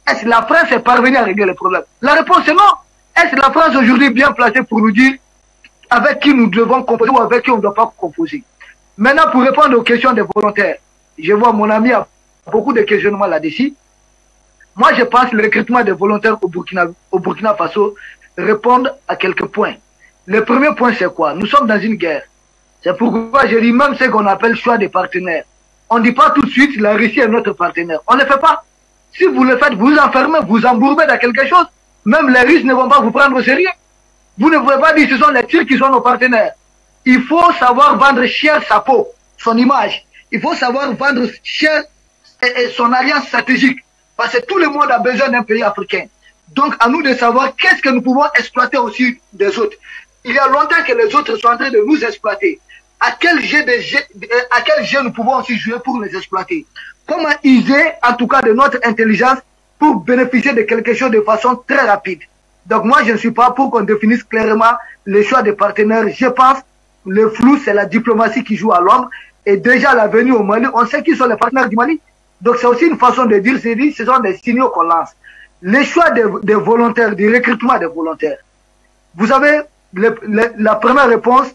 Est-ce que la France est parvenue à régler les problèmes? La réponse est non. Est-ce que la France aujourd'hui est bien placée pour nous dire avec qui nous devons composer ou avec qui on ne doit pas composer? Maintenant, pour répondre aux questions des volontaires, je vois mon ami a beaucoup de questionnements là-dessus. Moi, je pense que le recrutement des volontaires au Burkina Faso répond à quelques points. Le premier point, c'est quoi? Nous sommes dans une guerre. C'est pourquoi je dis même ce qu'on appelle choix des partenaires. On ne dit pas tout de suite la Russie est notre partenaire. On ne le fait pas. Si vous le faites, vous enfermez, vous embourbez dans quelque chose. Même les Russes ne vont pas vous prendre au sérieux. Vous ne pouvez pas dire que ce sont les Turcs qui sont nos partenaires. Il faut savoir vendre cher sa peau, son image. Il faut savoir vendre cher son alliance stratégique. Parce que tout le monde a besoin d'un pays africain. Donc à nous de savoir qu'est-ce que nous pouvons exploiter aussi des autres. Il y a longtemps que les autres sont en train de nous exploiter. À quel jeu nous pouvons aussi jouer pour les exploiter? Comment user en tout cas de notre intelligence pour bénéficier de quelque chose de façon très rapide? Donc moi je ne suis pas pour qu'on définisse clairement les choix des partenaires. Je pense que le flou c'est la diplomatie qui joue à l'ombre. Et déjà la venue au Mali, on sait qui sont les partenaires du Mali. Donc c'est aussi une façon de dire, ce sont des signaux qu'on lance. Les choix des volontaires, du recrutement des volontaires. Vous avez la première réponse,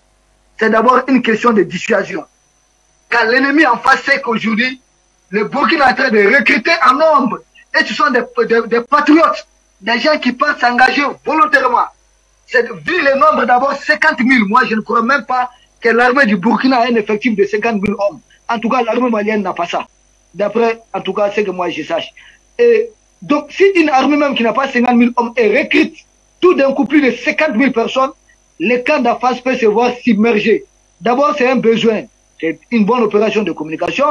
c'est d'abord une question de dissuasion. Quand l'ennemi en face sait qu'aujourd'hui, le Burkina est en train de recruter en nombre, et ce sont des patriotes, des gens qui peuvent s'engager volontairement. Vu le nombre d'abord 50 000, moi je ne crois même pas que l'armée du Burkina a un effectif de 50 000 hommes. En tout cas, l'armée malienne n'a pas ça. D'après, en tout cas, ce que moi je sache. Et donc, si une armée même qui n'a pas 50 000 hommes et recrute tout d'un coup plus de 50 000 personnes, les camps d'en face peuvent se voir submergés. D'abord, c'est un besoin. C'est une bonne opération de communication.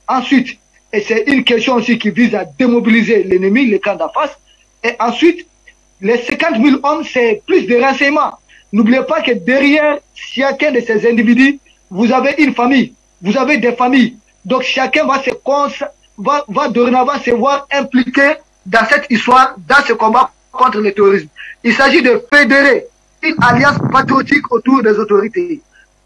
Ensuite, et c'est une question aussi qui vise à démobiliser l'ennemi, les camps d'en face. Et ensuite, les 50 000 hommes, c'est plus de renseignements. N'oubliez pas que derrière chacun de ces individus, vous avez une famille. Vous avez des familles. Donc chacun va dorénavant se voir impliqué dans cette histoire, dans ce combat contre le terrorisme. Il s'agit de fédérer une alliance patriotique autour des autorités.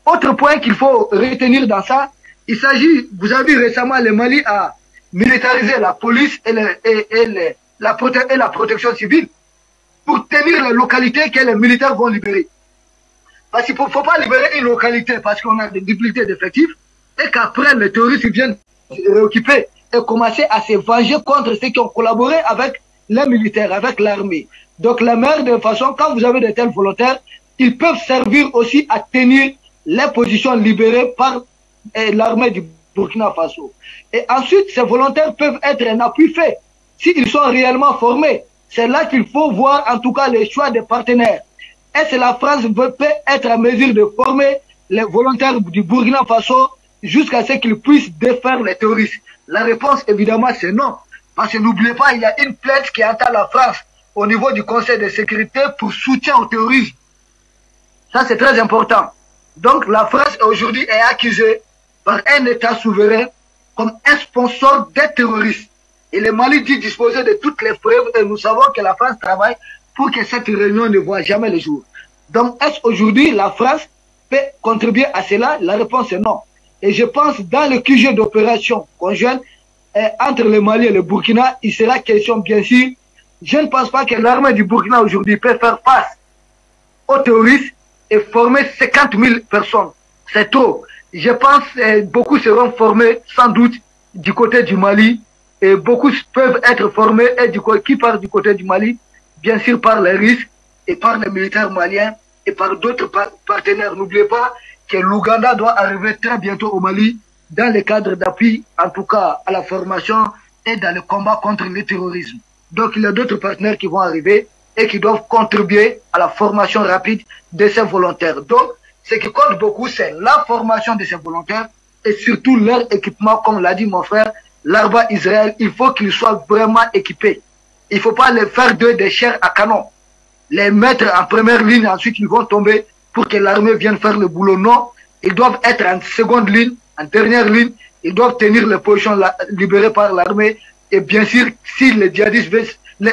Autre point qu'il faut retenir dans ça, il s'agit, vous avez vu récemment, le Mali a militarisé la police et la protection civile pour tenir les localités que les militaires vont libérer. Parce qu'il ne faut pas libérer une localité parce qu'on a des dupliqués d'effectifs et qu'après les terroristes viennent se réoccuper et commencer à se venger contre ceux qui ont collaboré avec les militaires, avec l'armée. Donc la meilleure de façon, quand vous avez de tels volontaires, ils peuvent servir aussi à tenir les positions libérées par l'armée du Burkina Faso. Et ensuite, ces volontaires peuvent être un appui fait s'ils sont réellement formés. C'est là qu'il faut voir en tout cas les choix des partenaires. Est-ce que la France peut être en mesure de former les volontaires du Burkina Faso jusqu'à ce qu'ils puissent défaire les terroristes? La réponse évidemment c'est non. Parce que n'oubliez pas, il y a une plainte qui attend la France au niveau du Conseil de sécurité pour soutien au terrorisme. Ça c'est très important. Donc la France aujourd'hui est accusée par un État souverain comme un sponsor des terroristes. Et le Mali dit disposer de toutes les preuves et nous savons que la France travaille pour que cette réunion ne voit jamais le jour. Donc est-ce qu'aujourd'hui la France peut contribuer à cela? La réponse est non. Et je pense dans le QG d'opération conjointe entre le Mali et le Burkina, il sera question bien sûr. Je ne pense pas que l'armée du Burkina aujourd'hui peut faire face aux terroristes et former 50 000 personnes. C'est trop. Je pense que beaucoup seront formés sans doute du côté du Mali et beaucoup peuvent être formés qui partent du côté du Mali, bien sûr par les Russes et par les militaires maliens et par d'autres partenaires. N'oubliez pas que l'Ouganda doit arriver très bientôt au Mali dans le cadre d'appui, en tout cas à la formation et dans le combat contre le terrorisme. Donc il y a d'autres partenaires qui vont arriver et qui doivent contribuer à la formation rapide de ces volontaires. Donc ce qui compte beaucoup, c'est la formation de ces volontaires et surtout leur équipement, comme l'a dit mon frère, l'Arba Israël, il faut qu'ils soient vraiment équipés. il ne faut pas les faire des chairs à canon. Les mettre en première ligne, ensuite ils vont tomber pour que l'armée vienne faire le boulot. Non, ils doivent être en seconde ligne, en dernière ligne. Ils doivent tenir les positions libérées par l'armée. Et bien sûr, si les djihadistes il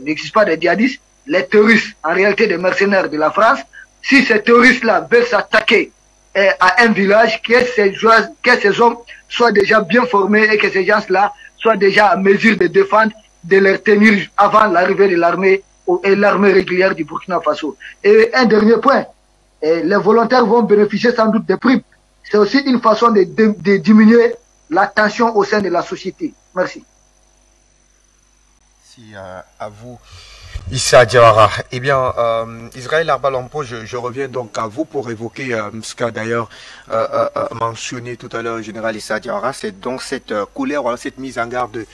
n'existe pas de djihadistes, les terroristes, en réalité des mercenaires de la France, si ces terroristes-là veulent s'attaquer à un village, que ces hommes soient déjà bien formés et que ces gens-là soient déjà en mesure de défendre, de les tenir avant l'arrivée de l'armée et l'armée régulière du Burkina Faso. Et un dernier point, les volontaires vont bénéficier sans doute des primes. C'est aussi une façon de diminuer la tension au sein de la société. Merci. Merci à vous, Issa Diawara. Eh bien, Israël Arbalampo, je reviens donc à vous pour évoquer ce qu'a d'ailleurs mentionné tout à l'heure le général Issa Diawara. C'est donc cette colère, cette mise en garde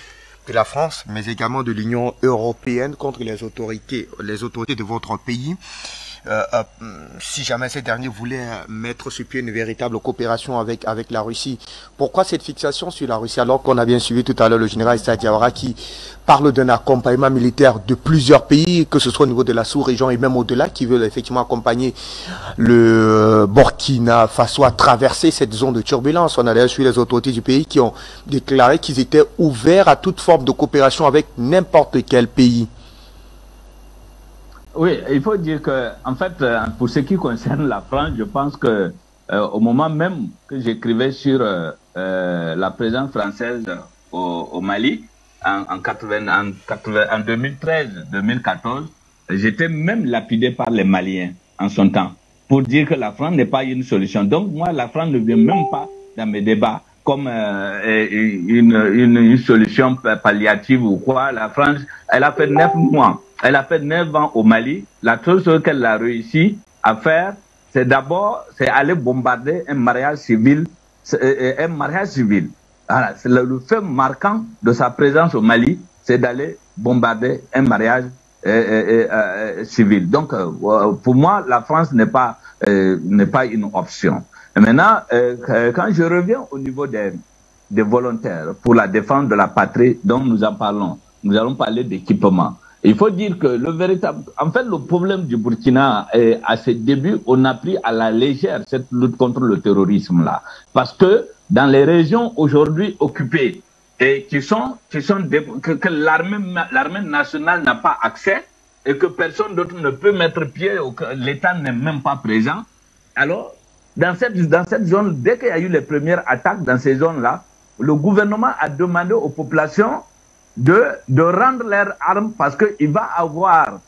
de la France, mais également de l'Union européenne contre les autorités de votre pays. Si jamais ces derniers voulaient mettre sur pied une véritable coopération avec la Russie. Pourquoi cette fixation sur la Russie alors qu'on a bien suivi tout à l'heure le général Issa Diawara qui parle d'un accompagnement militaire de plusieurs pays, que ce soit au niveau de la sous-région et même au-delà, qui veulent effectivement accompagner le Burkina Faso à traverser cette zone de turbulence. On a d'ailleurs suivi les autorités du pays qui ont déclaré qu'ils étaient ouverts à toute forme de coopération avec n'importe quel pays. Oui, il faut dire que, en fait, pour ce qui concerne la France, je pense que au moment même que j'écrivais sur la présence française au Mali, en 2013-2014, j'étais même lapidé par les Maliens en son temps pour dire que la France n'est pas une solution. Donc moi, la France ne vient même pas dans mes débats comme une solution palliative ou quoi. La France, elle a fait 9 mois. Elle a fait 9 ans au Mali. La seule chose qu'elle a réussi à faire, c'est d'abord, c'est aller bombarder un mariage civil. Voilà, c'est le fait marquant de sa présence au Mali, c'est d'aller bombarder un mariage civil. Donc, pour moi, la France n'est pas une option. Et maintenant, quand je reviens au niveau des volontaires pour la défense de la patrie dont nous en parlons, nous allons parler d'équipement. Il faut dire que en fait, le problème du Burkina, à ses débuts, on a pris à la légère cette lutte contre le terrorisme là, parce que dans les régions aujourd'hui occupées et que l'armée nationale n'a pas accès et que personne d'autre ne peut mettre pied, l'État n'est même pas présent. Alors, dans cette zone, dès qu'il y a eu les premières attaques dans ces zones-là, le gouvernement a demandé aux populations de rendre leurs armes parce qu'il va avoir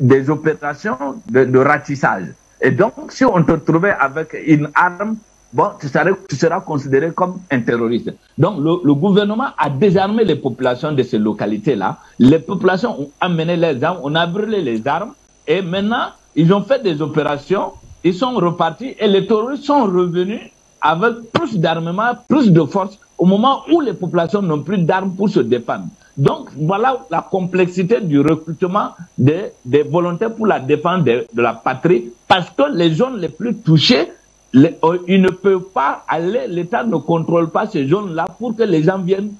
des opérations de ratissage. Et donc, si on te trouvait avec une arme, bon, tu seras considéré comme un terroriste. Donc, le gouvernement a désarmé les populations de ces localités-là. Les populations ont amené les armes, on a brûlé les armes, et maintenant, ils ont fait des opérations, ils sont repartis, et les terroristes sont revenus avec plus d'armement, plus de force, au moment où les populations n'ont plus d'armes pour se défendre. Donc, voilà la complexité du recrutement des volontaires pour la défense de la patrie, parce que les zones les plus touchées, ils ne peuvent pas aller, l'État ne contrôle pas ces zones-là pour que les gens viennent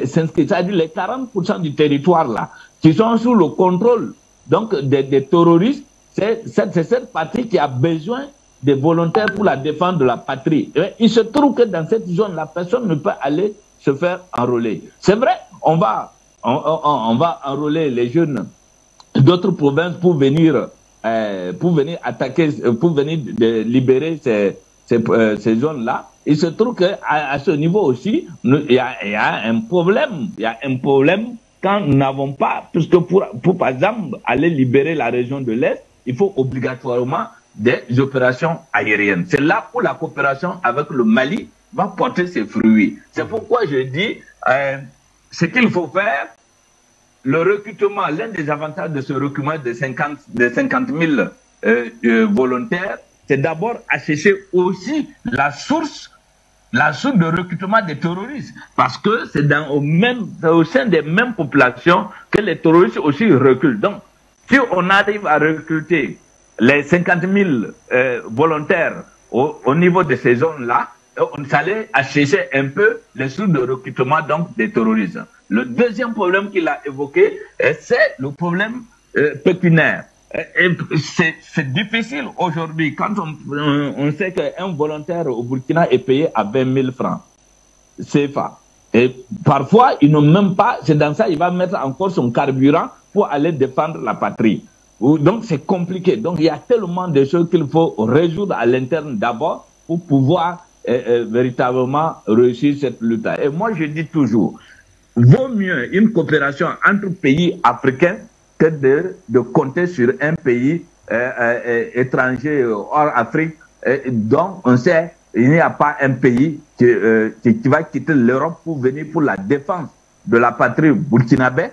s'inscrire. C'est-à-dire les 40% du territoire là, qui sont sous le contrôle donc des terroristes, c'est cette patrie qui a besoin des volontaires pour la défense de la patrie. Et il se trouve que dans cette zone-là, personne ne peut aller se faire enrôler. C'est vrai, on va enrôler les jeunes d'autres provinces pour venir attaquer, pour venir libérer ces zones-là. Il se trouve qu'à ce niveau aussi, il y a un problème. Il y a un problème quand nous n'avons pas, puisque pour par exemple aller libérer la région de l'Est, il faut obligatoirement des opérations aériennes. C'est là où la coopération avec le Mali va porter ses fruits. C'est pourquoi je dis, ce qu'il faut faire, le recrutement, l'un des avantages de ce recrutement de 50 000 volontaires, c'est d'abord assécher aussi la source de recrutement des terroristes. Parce que c'est au sein des mêmes populations que les terroristes aussi reculent. Donc, si on arrive à recruter les 50 000 volontaires au niveau de ces zones-là, on allait assécher un peu les sources de recrutement donc des terroristes. Le deuxième problème qu'il a évoqué, c'est le problème pécuniaire. C'est difficile aujourd'hui quand on sait qu'un volontaire au Burkina est payé à 20 000 francs CFA. Et parfois, ils n'ont même pas, c'est dans ça, il va mettre encore son carburant pour aller défendre la patrie. Donc, c'est compliqué. Donc, il y a tellement de choses qu'il faut résoudre à l'interne d'abord pour pouvoir véritablement réussir cette lutte. Et moi, je dis toujours, vaut mieux une coopération entre pays africains que de compter sur un pays étranger hors Afrique dont on sait il n'y a pas un pays qui va quitter l'Europe pour venir pour la défense de la patrie burkinabé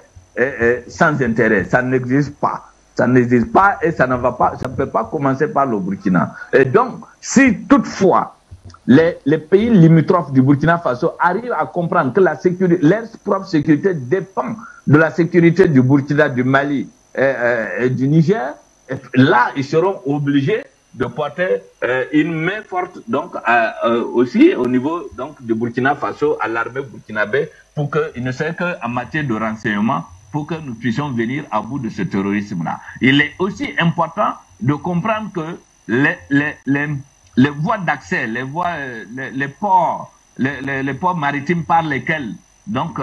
sans intérêt. Ça n'existe pas. Ça n'existe pas et ça ne va pas, ça ne peut pas commencer par le Burkina. Et donc, si toutefois les pays limitrophes du Burkina Faso arrivent à comprendre que la sécurité, leur propre sécurité dépend de la sécurité du Burkina, du Mali et du Niger, et là, ils seront obligés de porter une main forte donc aussi au niveau donc du Burkina Faso à l'armée burkinabé pour qu'il ne soit qu'en matière de renseignement pour que nous puissions venir à bout de ce terrorisme-là. Il est aussi important de comprendre que les voies d'accès, les ports maritimes par lesquels donc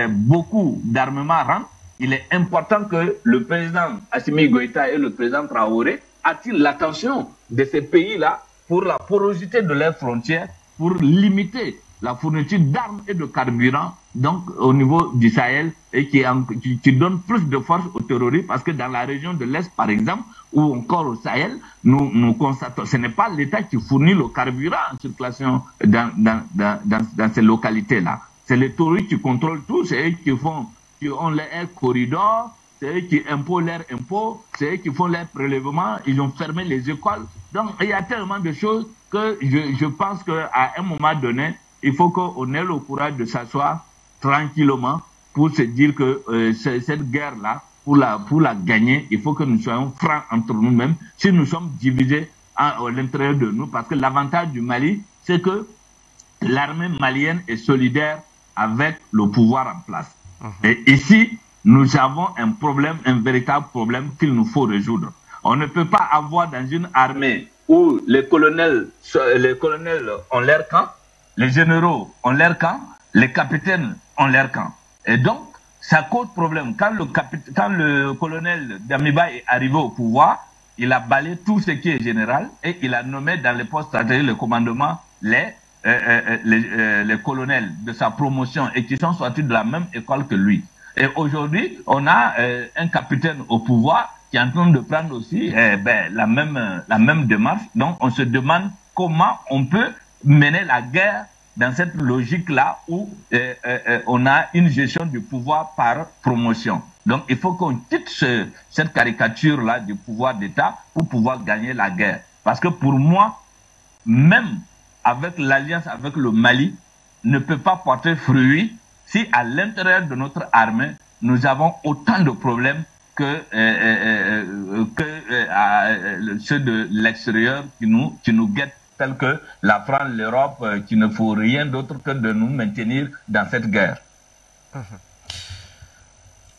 beaucoup d'armements rentrent, il est important que le président Assimi Goïta et le président Traoré attirent l'attention de ces pays-là pour la porosité de leurs frontières, pour limiter la fourniture d'armes et de carburant donc au niveau du Sahel et qui donne plus de force aux terroristes parce que dans la région de l'Est par exemple ou encore au Sahel, nous constatons ce n'est pas l'État qui fournit le carburant en circulation dans ces localités-là. C'est les terroristes qui contrôlent tout, c'est eux qui ont les corridors, c'est eux qui imposent leurs impôts, c'est eux qui font leurs prélèvements, ils ont fermé les écoles. Donc il y a tellement de choses que je pense qu'à un moment donné, il faut qu'on ait le courage de s'asseoir tranquillement pour se dire que cette guerre-là, pour la gagner, il faut que nous soyons francs entre nous-mêmes. Si nous sommes divisés à l'intérieur de nous, parce que l'avantage du Mali, c'est que l'armée malienne est solidaire avec le pouvoir en place. Et ici, nous avons un problème, un véritable problème qu'il nous faut résoudre. On ne peut pas avoir dans une armée où les colonels ont leur camp, les généraux ont leur camp, les capitaines ont leur camp. Et donc, ça cause problème. Quand le colonel Damiba est arrivé au pouvoir, il a balayé tout ce qui est général et il a nommé dans les postes stratégiques, le commandement, les colonels de sa promotion et qui sont sortis de la même école que lui. Et aujourd'hui, on a un capitaine au pouvoir qui est en train de prendre aussi la même démarche. Donc, on se demande comment on peut mener la guerre dans cette logique-là où on a une gestion du pouvoir par promotion. Donc, il faut qu'on quitte cette caricature-là du pouvoir d'État pour pouvoir gagner la guerre. Parce que pour moi, même avec l'alliance avec le Mali, ne peut pas porter fruit si à l'intérieur de notre armée, nous avons autant de problèmes que ceux de l'extérieur qui nous guettent, tels que la France, l'Europe, qui ne faut rien d'autre que de nous maintenir dans cette guerre.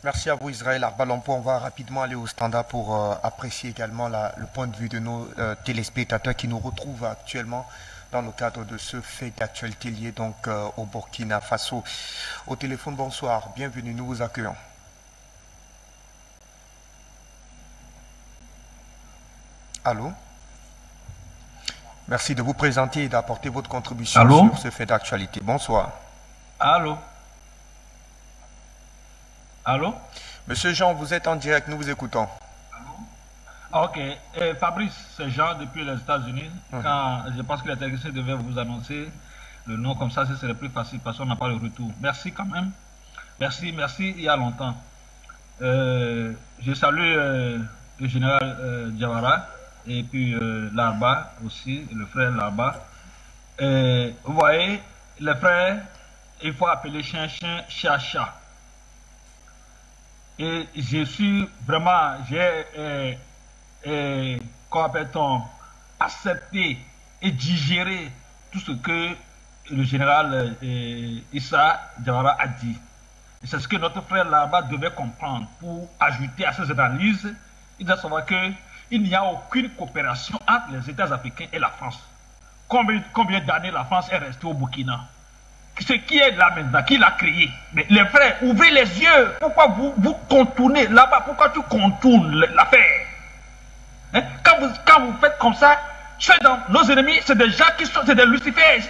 Merci à vous Israël Arbalompo. On va rapidement aller au standard pour apprécier également le point de vue de nos téléspectateurs qui nous retrouvent actuellement dans le cadre de ce fait d'actualité lié donc au Burkina Faso. Au téléphone, bonsoir, bienvenue, nous vous accueillons. Allô? Merci de vous présenter et d'apporter votre contribution sur ce fait d'actualité. Bonsoir. Allô? Allô? Monsieur Jean, vous êtes en direct, nous vous écoutons. Ok. Fabrice, c'est Jean depuis les États-Unis. Quand je pense que la technicien devait vous annoncer le nom, comme ça, ce serait plus facile parce qu'on n'a pas le retour. Merci quand même. Merci, il y a longtemps. Je salue le général Diawara et puis Larba aussi, le frère Larba. Vous voyez, les frères, il faut appeler chien, chat, chat. Et je suis vraiment, comment appelle-t-on, accepté et digéré tout ce que le général Issa Diawara a dit. C'est ce que notre frère là-bas devait comprendre pour ajouter à ces analyses. Il doit savoir qu'il n'y a aucune coopération entre les États africains et la France. Combien d'années la France est restée au Burkina? Ce qui est là maintenant, qui l'a créé? Mais les frères, ouvrez les yeux. Pourquoi vous contournez là-bas? Pourquoi tu contournes l'affaire? Hein? Quand vous faites comme ça, nos ennemis, c'est des gens qui sont, c'est des lucifères.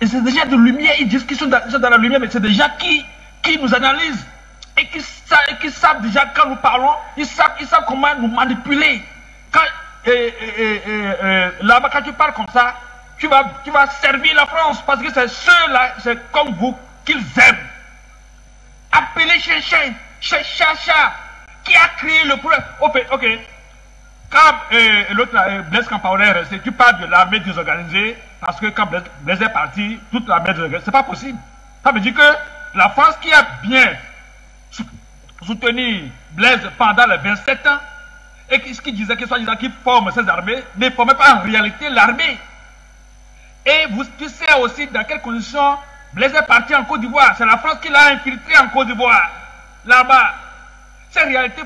C'est des gens de lumière, ils disent qu'ils sont dans la lumière, mais c'est des gens qui nous analysent et qui savent déjà quand nous parlons, ils savent comment nous manipuler. Là-bas, quand tu parles comme ça, tu vas servir la France parce que c'est ceux-là, c'est comme vous qu'ils aiment. Appelez Chacha, qui a créé le problème. Ok. Quand l'autre, Blaise Compaoré est resté, tu parles de l'armée désorganisée, parce que quand Blaise est parti, toute l'armée désorganisée, c'est pas possible. Ça veut dire que la France qui a bien soutenu Blaise pendant les 27 ans, et ce qui disait que soi-disant qu'il forme ces armées, ne formait pas en réalité l'armée. Et tu sais aussi dans quelles conditions Blaise est parti en Côte d'Ivoire. C'est la France qui l'a infiltré en Côte d'Ivoire. Là-bas. C'est réalité.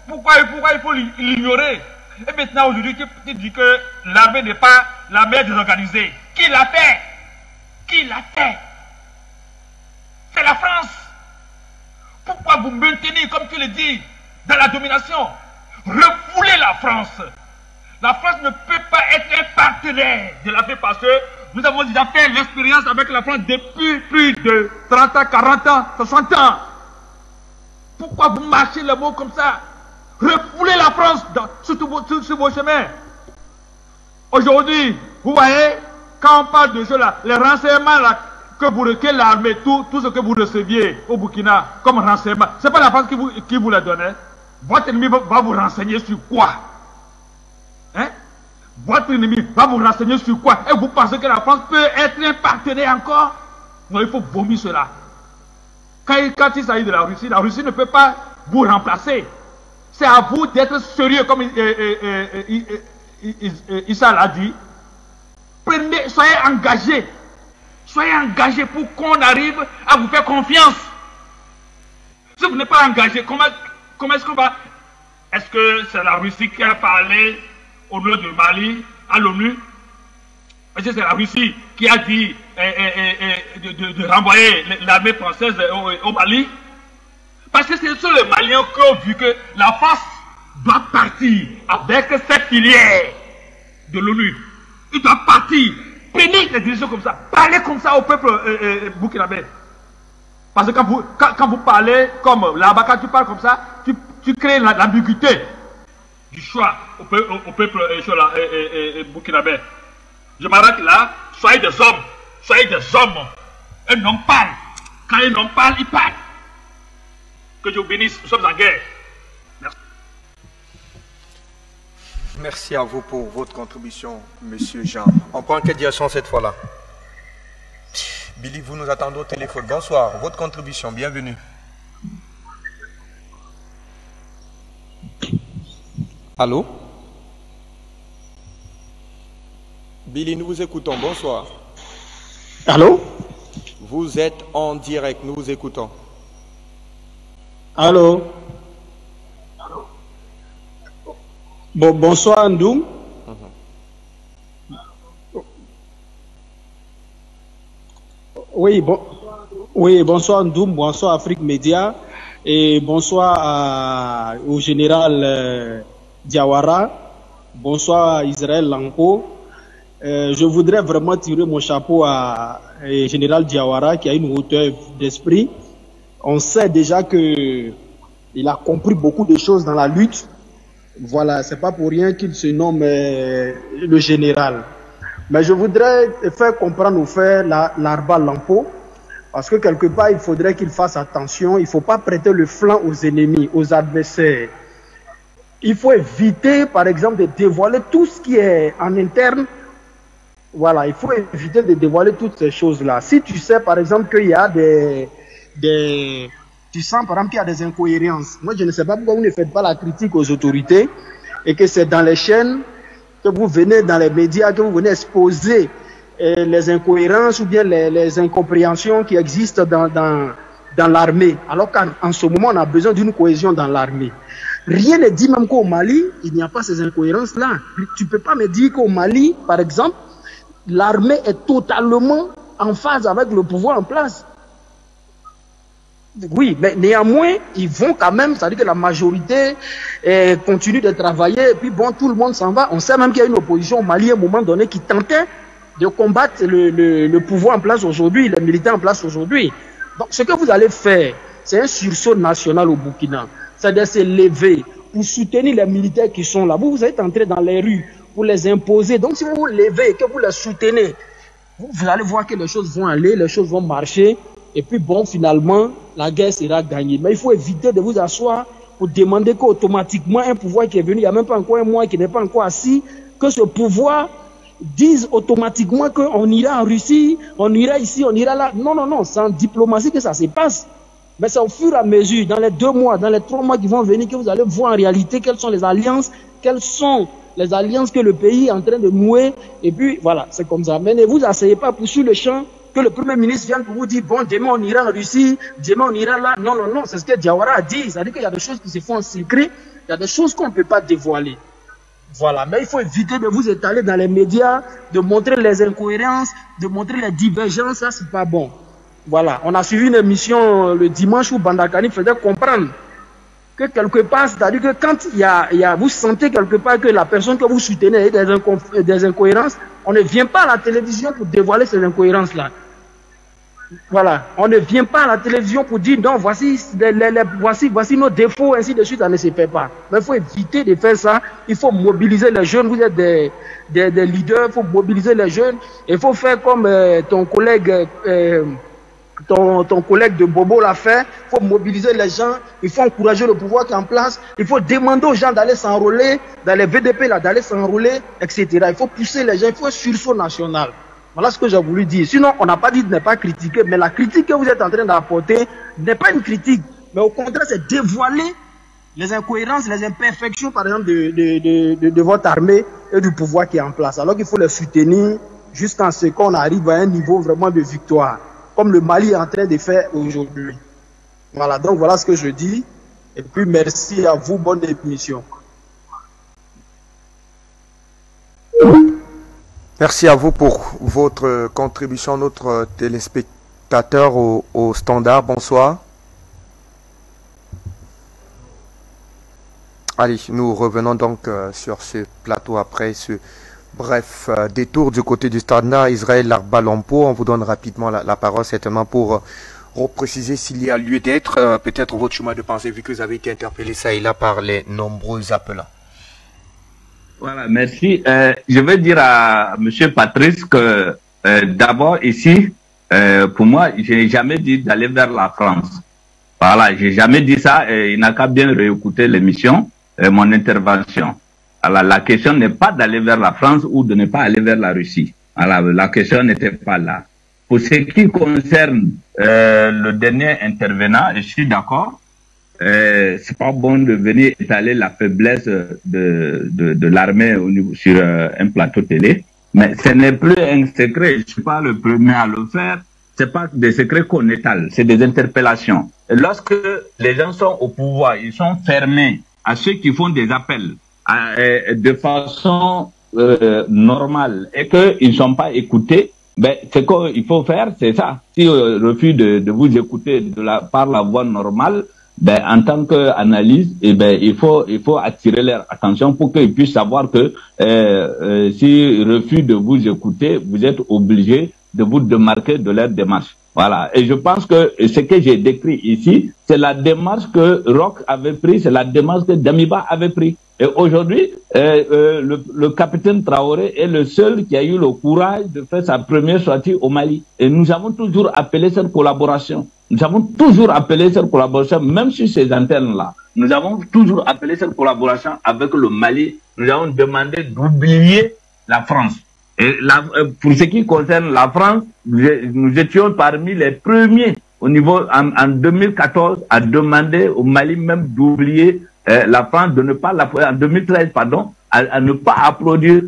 Pourquoi il faut l'ignorer? Et maintenant, aujourd'hui, tu dis que l'armée n'est pas l'armée désorganisée. Qui l'a fait? Qui l'a fait? C'est la France. Pourquoi vous maintenez, comme tu le dis, dans la domination? Refoulez la France. La France ne peut pas être un partenaire de l'Afrique parce que nous avons déjà fait l'expérience avec la France depuis plus de 30 ans, 40 ans, 60 ans. Pourquoi vous marchez le mot comme ça? Refoulez la France sur vos chemins. Aujourd'hui, vous voyez, quand on parle de cela, les renseignements là, que vous reculez l'armée, tout ce que vous receviez au Burkina comme renseignement, ce n'est pas la France qui vous le donnait. Votre ennemi va vous renseigner sur quoi? Hein? Votre ennemi va vous renseigner sur quoi? Et vous pensez que la France peut être un partenaire encore? Non, il faut vomir cela. Quand il s'agit de la Russie ne peut pas vous remplacer. C'est à vous d'être sérieux, comme Issa l'a dit. Soyez engagés. Soyez engagés pour qu'on arrive à vous faire confiance. Si vous n'êtes pas engagé, comment est-ce qu'on va... Est-ce que c'est la Russie qui a parlé au nom du Mali à l'ONU? Est-ce que c'est la Russie qui a dit de renvoyer l'armée française au Mali? Parce que ce sont les Maliens qui ont vu que la France doit partir avec cette filière de l'ONU. Il doit partir. Prenez les décisions comme ça. Parlez comme ça au peuple burkinabé. Parce que quand vous parlez comme là-bas, quand tu parles comme ça, tu crées l'ambiguïté du choix au peuple burkinabé. Je m'arrête là. Soyez des hommes. Soyez des hommes. Un homme parle. Quand un homme parle, il parle. Que Dieu bénisse. Nous sommes en guerre. Merci. Merci à vous pour votre contribution, Monsieur Jean. On prend quelle direction cette fois-là? Billy, vous nous attendez au téléphone. Bonsoir. Votre contribution, bienvenue. Allô? Billy, nous vous écoutons. Bonsoir. Allô? Vous êtes en direct. Nous vous écoutons. Allô? Bonsoir, Ndoum. Oui, bonsoir, Ndoum. Bonsoir, Afrique Média. Et bonsoir au général Diawara. Bonsoir, Israël Lanko. Je voudrais vraiment tirer mon chapeau à général Diawara qui a une hauteur d'esprit. On sait déjà que il a compris beaucoup de choses dans la lutte. Voilà, c'est pas pour rien qu'il se nomme le général. Mais je voudrais faire comprendre aux frères l'Arba Lampo, parce que quelque part, il faudrait qu'il fasse attention. Il faut pas prêter le flanc aux ennemis, aux adversaires. Il faut éviter, par exemple, de dévoiler tout ce qui est en interne. Voilà, il faut éviter de dévoiler toutes ces choses-là. Si tu sais, par exemple, qu'il y a tu sens par exemple qu'il y a des incohérences. Moi, je ne sais pas pourquoi vous ne faites pas la critique aux autorités et que c'est dans les chaînes que vous venez, dans les médias, que vous venez exposer les incohérences ou bien les incompréhensions qui existent dans dans l'armée, alors qu'en ce moment, on a besoin d'une cohésion dans l'armée. Rien ne dit même qu'au Mali, il n'y a pas ces incohérences-là. Tu ne peux pas me dire qu'au Mali, par exemple, l'armée est totalement en phase avec le pouvoir en place. Oui, mais néanmoins, ils vont quand même, c'est-à-dire que la majorité continue de travailler, et puis bon, tout le monde s'en va. On sait même qu'il y a une opposition au Mali à un moment donné qui tentait de combattre le pouvoir en place aujourd'hui, les militaires en place aujourd'hui. Donc, ce que vous allez faire, c'est un sursaut national au Burkina. C'est de se lever pour soutenir les militaires qui sont là. Vous êtes entrés dans les rues pour les imposer. Donc, si vous vous levez et que vous les soutenez, vous allez voir que les choses vont aller, les choses vont marcher. Et puis, bon, finalement, la guerre sera gagnée. Mais il faut éviter de vous asseoir pour demander qu'automatiquement, un pouvoir qui est venu, il n'y a même pas encore un mois, qui n'est pas encore assis, que ce pouvoir dise automatiquement qu'on ira en Russie, on ira ici, on ira là. Non, non, non, c'est en diplomatie que ça se passe. Mais c'est au fur et à mesure, dans les 2 mois, dans les 3 mois qui vont venir, que vous allez voir en réalité quelles sont les alliances que le pays est en train de nouer. Et puis, voilà, c'est comme ça. Mais ne vous asseyez pas pour sur le champ, que le Premier ministre vienne pour vous dire, bon, demain on ira en Russie, demain on ira là. Non, non, non, c'est ce que Diawara a dit. C'est-à-dire qu'il y a des choses qui se font en secret, il y a des choses qu'on ne peut pas dévoiler. Voilà, mais il faut éviter de vous étaler dans les médias, de montrer les incohérences, de montrer les divergences, ça c'est pas bon. Voilà, on a suivi une émission le dimanche où Bandakani faisait comprendre que quelque part, c'est-à-dire que quand vous sentez quelque part que la personne que vous soutenez a des incohérences, on ne vient pas à la télévision pour dévoiler ces incohérences-là. Voilà, on ne vient pas à la télévision pour dire non, voici nos défauts, ainsi de suite, ça ne se fait pas. Mais il faut éviter de faire ça, il faut mobiliser les jeunes, vous êtes des leaders, il faut mobiliser les jeunes, il faut faire comme ton collègue de Bobo l'a fait, il faut mobiliser les gens, il faut encourager le pouvoir qui est en place, il faut demander aux gens d'aller s'enrôler, dans les VDP là, d'aller s'enrôler, etc. Il faut pousser les gens, il faut un sursaut national. Voilà ce que j'ai voulu dire. Sinon, on n'a pas dit de ne pas critiquer, mais la critique que vous êtes en train d'apporter n'est pas une critique, mais au contraire, c'est dévoiler les incohérences, les imperfections, par exemple, de votre armée et du pouvoir qui est en place. Alors qu'il faut les soutenir jusqu'à ce qu'on arrive à un niveau vraiment de victoire, comme le Mali est en train de faire aujourd'hui. Voilà, donc voilà ce que je dis. Et puis merci à vous, bonne émission. Merci à vous pour votre contribution, notre téléspectateur au standard. Bonsoir. Allez, nous revenons donc sur ce plateau après ce bref détour du côté du standard. Israël Larbalampo, on vous donne rapidement la parole certainement pour repréciser s'il y a lieu d'être, peut-être votre chemin de pensée vu que vous avez été interpellé ça et là par les nombreux appelants. Voilà, merci. Je vais dire à M. Patrice que d'abord ici, pour moi, je n'ai jamais dit d'aller vers la France. Voilà, j'ai jamais dit ça et il n'a qu'à bien réécouter l'émission, mon intervention. Alors, la question n'est pas d'aller vers la France ou de ne pas aller vers la Russie. Alors, la question n'était pas là. Pour ce qui concerne le dernier intervenant, je suis d'accord. C'est pas bon de venir étaler la faiblesse de l'armée sur un plateau télé, mais ce n'est plus un secret. Je suis pas le premier à le faire. C'est pas des secrets qu'on étale, c'est des interpellations. Et lorsque les gens sont au pouvoir, ils sont fermés à ceux qui font des appels de façon normale et qu'ils ne sont pas écoutés. Ben, ce qu'il faut faire, c'est ça. Si on refuse de vous écouter par la voie normale, ben, en tant qu'analyse, ben, il faut attirer leur attention pour qu'ils puissent savoir que s'ils refusent de vous écouter, vous êtes obligé de vous démarquer de leur démarche. Voilà. Et je pense que ce que j'ai décrit ici, c'est la démarche que Roch avait prise, c'est la démarche que Damiba avait prise. Et aujourd'hui, le capitaine Traoré est le seul qui a eu le courage de faire sa première sortie au Mali. Et nous avons toujours appelé cette collaboration. Nous avons toujours appelé cette collaboration, même sur ces antennes-là. Nous avons toujours appelé cette collaboration avec le Mali. Nous avons demandé d'oublier la France. Et pour ce qui concerne la France, nous étions parmi les premiers au niveau en 2014 à demander au Mali même d'oublier la France, de ne pas l'applaudir, en 2013 pardon, à ne pas applaudir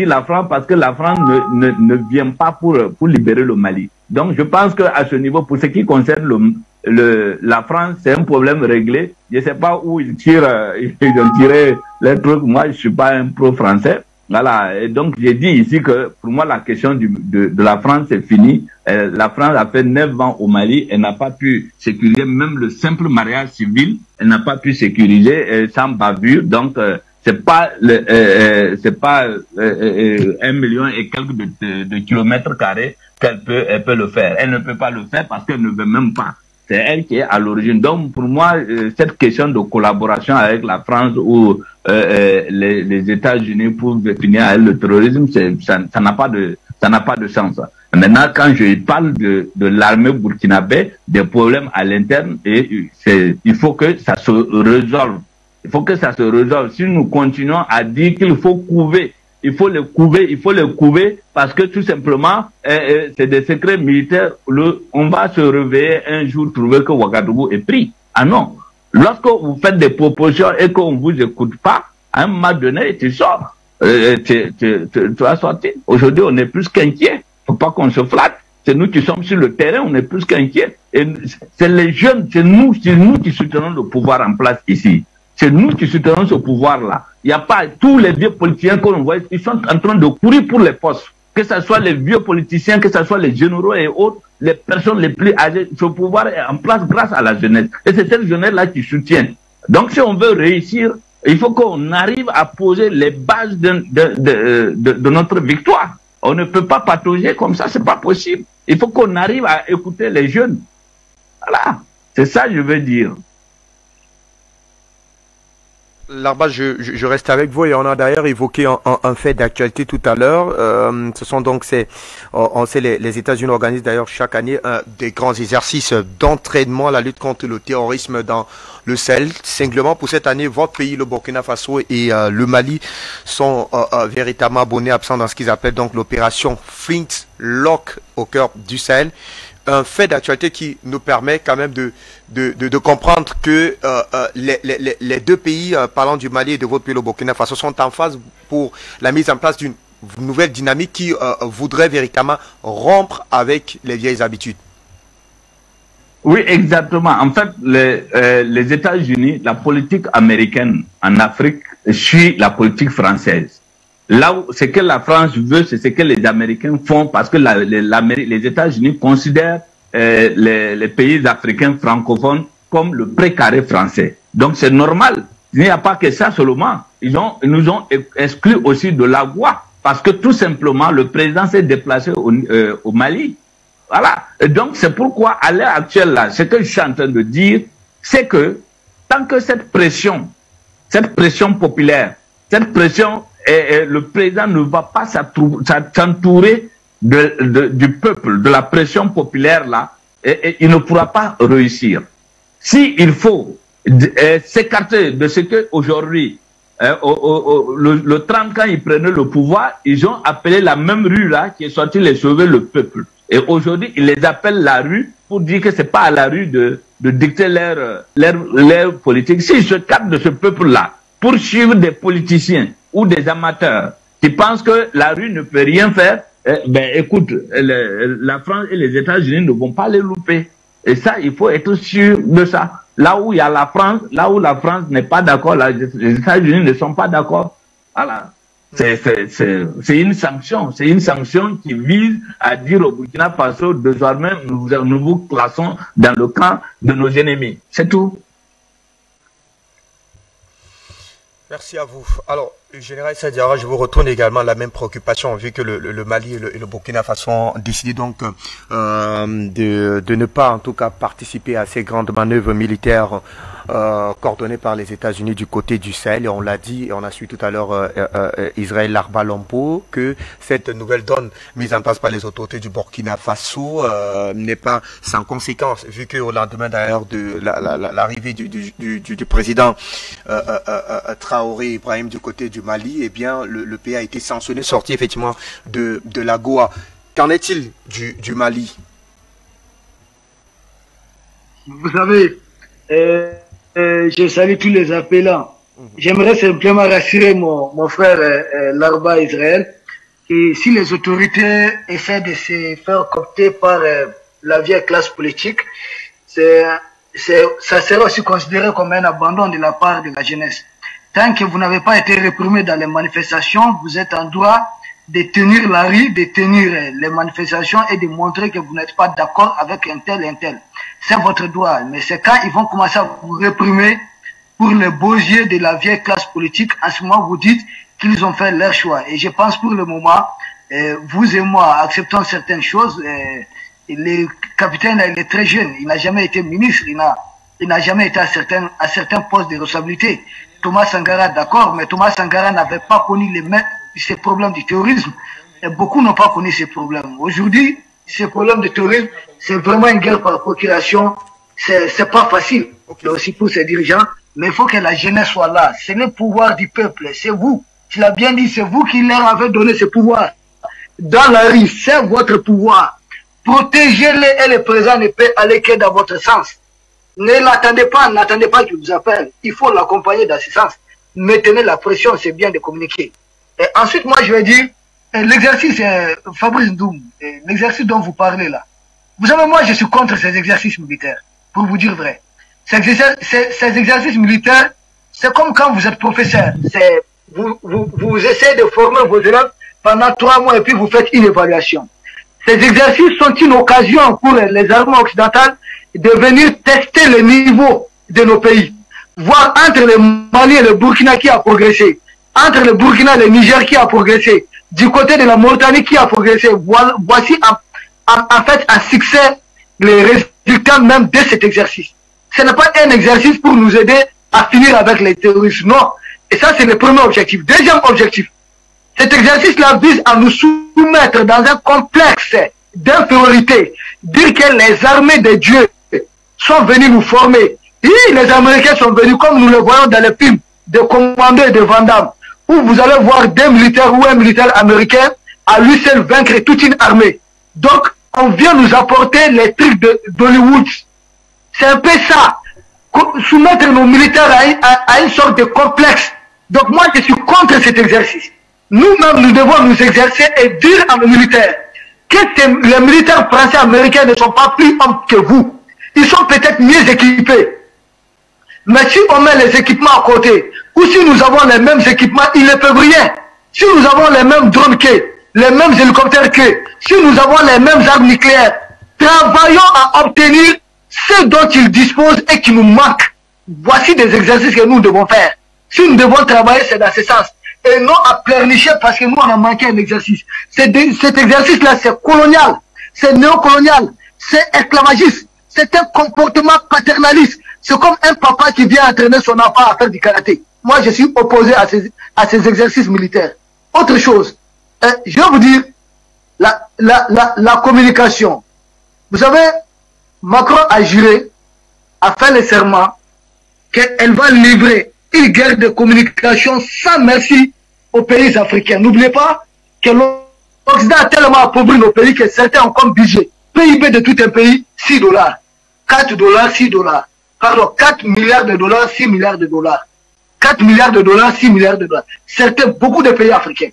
la France parce que la France ne vient pas pour libérer le Mali. Donc, je pense qu'à ce niveau, pour ce qui concerne la France, c'est un problème réglé. Je ne sais pas où ils ont tiré les trucs. Moi, je ne suis pas un pro-français. Voilà. Et donc, j'ai dit ici que pour moi, la question de la France, c'est fini. La France a fait 9 ans au Mali. Elle n'a pas pu sécuriser même le simple mariage civil. Elle n'a pas pu sécuriser sans bavure. Donc, c'est pas 1 million et quelques de kilomètres carrés elle peut le faire. Elle ne peut pas le faire parce qu'elle ne veut même pas. C'est elle qui est à l'origine. Donc, pour moi, cette question de collaboration avec la France ou les États-Unis pour définir le terrorisme, ça n'a pas de sens. Maintenant, quand je parle de l'armée burkinabé, des problèmes à l'interne, il faut que ça se résolve. Il faut que ça se résolve. Si nous continuons à dire qu'il faut couver, il faut les couver parce que tout simplement, c'est des secrets militaires. On va se réveiller un jour, trouver que Ouagadougou est pris. Ah non. Lorsque vous faites des propositions et qu'on ne vous écoute pas, à un moment donné, tu sors. Tu vas sortir. Aujourd'hui, on est plus qu'inquiet. Faut pas qu'on se flatte. C'est nous qui sommes sur le terrain, on est plus qu'inquiets. Et c'est les jeunes, c'est nous qui soutenons le pouvoir en place ici. C'est nous qui soutenons ce pouvoir-là. Il n'y a pas tous les vieux politiciens qu'on voit, ils sont en train de courir pour les postes. Que ce soit les vieux politiciens, que ce soit les généraux et autres, les personnes les plus âgées, ce pouvoir est en place grâce à la jeunesse. Et c'est cette jeunesse-là qui soutient. Donc si on veut réussir, il faut qu'on arrive à poser les bases de notre victoire. On ne peut pas patauger comme ça, c'est pas possible. Il faut qu'on arrive à écouter les jeunes. Voilà, c'est ça que je veux dire. Larba, je reste avec vous et on a d'ailleurs évoqué un fait d'actualité tout à l'heure. Ce sont donc on sait les États-Unis organisent d'ailleurs chaque année des grands exercices d'entraînement à la lutte contre le terrorisme dans le Sahel. Singlement pour cette année, votre pays, le Burkina Faso et le Mali sont véritablement abonnés absents dans ce qu'ils appellent donc l'opération Flint Lock au cœur du Sahel. Un fait d'actualité qui nous permet quand même de comprendre que les deux pays, parlant du Mali et de votre pays, le Burkina Faso, sont en phase pour la mise en place d'une nouvelle dynamique qui voudrait véritablement rompre avec les vieilles habitudes. Oui, exactement. En fait, les États-Unis, la politique américaine en Afrique suit la politique française. Là où ce que la France veut, c'est ce que les Américains font parce que les États-Unis considèrent les pays africains francophones comme le précaré français. Donc c'est normal. Il n'y a pas que ça seulement. Ils nous ont exclus aussi de la voie parce que tout simplement le président s'est déplacé au Mali. Voilà. Et donc c'est pourquoi à l'heure actuelle là, ce que je suis en train de dire, c'est que tant que cette pression populaire, cette pression et le président ne va pas s'entourer du peuple, de la pression populaire là, et il ne pourra pas réussir. S'il faut s'écarter de ce que aujourd'hui, le 30 quand ils prenaient le pouvoir, ils ont appelé la même rue là qui est sortie les sauver le peuple. Et aujourd'hui, ils les appellent la rue pour dire que c'est pas à la rue de dicter leur politique. S'ils se captent de ce peuple là pour suivre des politiciens ou des amateurs qui pensent que la rue ne peut rien faire, ben écoute, la France et les États-Unis ne vont pas les louper. Et ça, il faut être sûr de ça. Là où il y a la France, là où la France n'est pas d'accord, les États-Unis ne sont pas d'accord. Voilà. C'est une sanction. C'est une sanction qui vise à dire au Burkina Faso, désormais, nous vous classons dans le camp de nos ennemis. C'est tout. Merci à vous. Alors, Général Sadiara, je vous retourne également la même préoccupation, vu que le Mali et le Burkina Faso ont décidé donc de ne pas en tout cas participer à ces grandes manœuvres militaires coordonnées par les États-Unis du côté du Sahel. Et on l'a dit, et on a su tout à l'heure Israël Larba Lompo, que cette nouvelle donne mise en place par les autorités du Burkina Faso n'est pas sans conséquence, vu qu'au lendemain d'ailleurs de l'arrivée du président Traoré Ibrahim du côté du Mali, eh bien le pays a été sanctionné, sorti effectivement de la Goa. Qu'en est-il du Mali? Vous savez, je salue tous les appelants. J'aimerais simplement rassurer mon frère Larba Israël Et si les autorités essaient de se faire coopter par la vieille classe politique, ça sera aussi considéré comme un abandon de la part de la jeunesse. Tant que vous n'avez pas été réprimé dans les manifestations, vous êtes en droit de tenir la rue, de tenir les manifestations et de montrer que vous n'êtes pas d'accord avec un tel. C'est votre droit. Mais c'est quand ils vont commencer à vous réprimer pour les beaux yeux de la vieille classe politique, en ce moment vous dites qu'ils ont fait leur choix. Et je pense pour le moment, vous et moi, acceptons certaines choses. Le capitaine, il est très jeune, il n'a jamais été ministre, il n'a jamais été à certains postes de responsabilité. Thomas Sankara, d'accord, mais Thomas Sankara n'avait pas connu ces problèmes du terrorisme. Et beaucoup n'ont pas connu ces problèmes. Aujourd'hui, ces problèmes de terrorisme, c'est vraiment une guerre par procuration. C'est pas facile, aussi pour ces dirigeants. Mais il faut que la jeunesse soit là. C'est le pouvoir du peuple. C'est vous. Tu l'as bien dit, c'est vous qui leur avez donné ce pouvoir. Dans la rue, c'est votre pouvoir. Protégez-les et le président ne peut aller que dans votre sens. N'attendez pas qu'il vous appelle. Il faut l'accompagner dans ce sens. Maintenez la pression, c'est bien de communiquer. Et ensuite, moi, je vais dire, l'exercice, Fabrice Ndoum, l'exercice dont vous parlez là. Vous savez, moi, je suis contre ces exercices militaires, pour vous dire vrai. Ces exercices militaires, c'est comme quand vous êtes professeur. Vous essayez de former vos élèves pendant 3 mois et puis vous faites une évaluation. Ces exercices sont une occasion pour les armées occidentales de venir tester le niveau de nos pays. Voir entre le Mali et le Burkina qui a progressé, entre le Burkina et le Niger qui a progressé, du côté de la Mauritanie qui a progressé. Voici en fait un succès, les résultats même de cet exercice. Ce n'est pas un exercice pour nous aider à finir avec les terroristes, non. Et ça, c'est le premier objectif. Deuxième objectif, cet exercice-là vise à nous soumettre dans un complexe d'infériorité. Dire que les armées de Dieu sont venues nous former. Et les Américains sont venus, comme nous le voyons dans les films de Commando et de Van Damme, où vous allez voir des militaires ou un militaire américain à lui seul vaincre toute une armée. Donc, on vient nous apporter les trucs d'Hollywood. C'est un peu ça. Soumettre nos militaires à une sorte de complexe. Donc moi, je suis contre cet exercice. Nous-mêmes, nous devons nous exercer et dire à nos militaires que les militaires français et américains ne sont pas plus hommes que vous. Ils sont peut-être mieux équipés. Mais si on met les équipements à côté, ou si nous avons les mêmes équipements, ils ne peuvent rien. Si nous avons les mêmes drones qu'eux, les mêmes hélicoptères qu'eux, si nous avons les mêmes armes nucléaires, travaillons à obtenir ce dont ils disposent et qui nous manque. Voici des exercices que nous devons faire. Si nous devons travailler, c'est dans ce sens. Et non à pleurnicher parce que nous, on a manqué un exercice. Cet exercice-là, c'est colonial, c'est néocolonial, c'est esclavagiste, c'est un comportement paternaliste. C'est comme un papa qui vient entraîner son enfant à faire du karaté. Moi, je suis opposé à ces exercices militaires. Autre chose, je vais vous dire, la communication. Vous savez, Macron a juré, a fait le serment, qu'elle va livrer une guerre de communication sans merci aux pays africains. N'oubliez pas que l'Occident a tellement appauvri nos pays que certains ont comme budget. PIB de tout un pays, 6 dollars. 4 dollars, 6 dollars. Pardon, 4 milliards de dollars, 6 milliards de dollars. 4 milliards de dollars, 6 milliards de dollars. Certains, beaucoup de pays africains.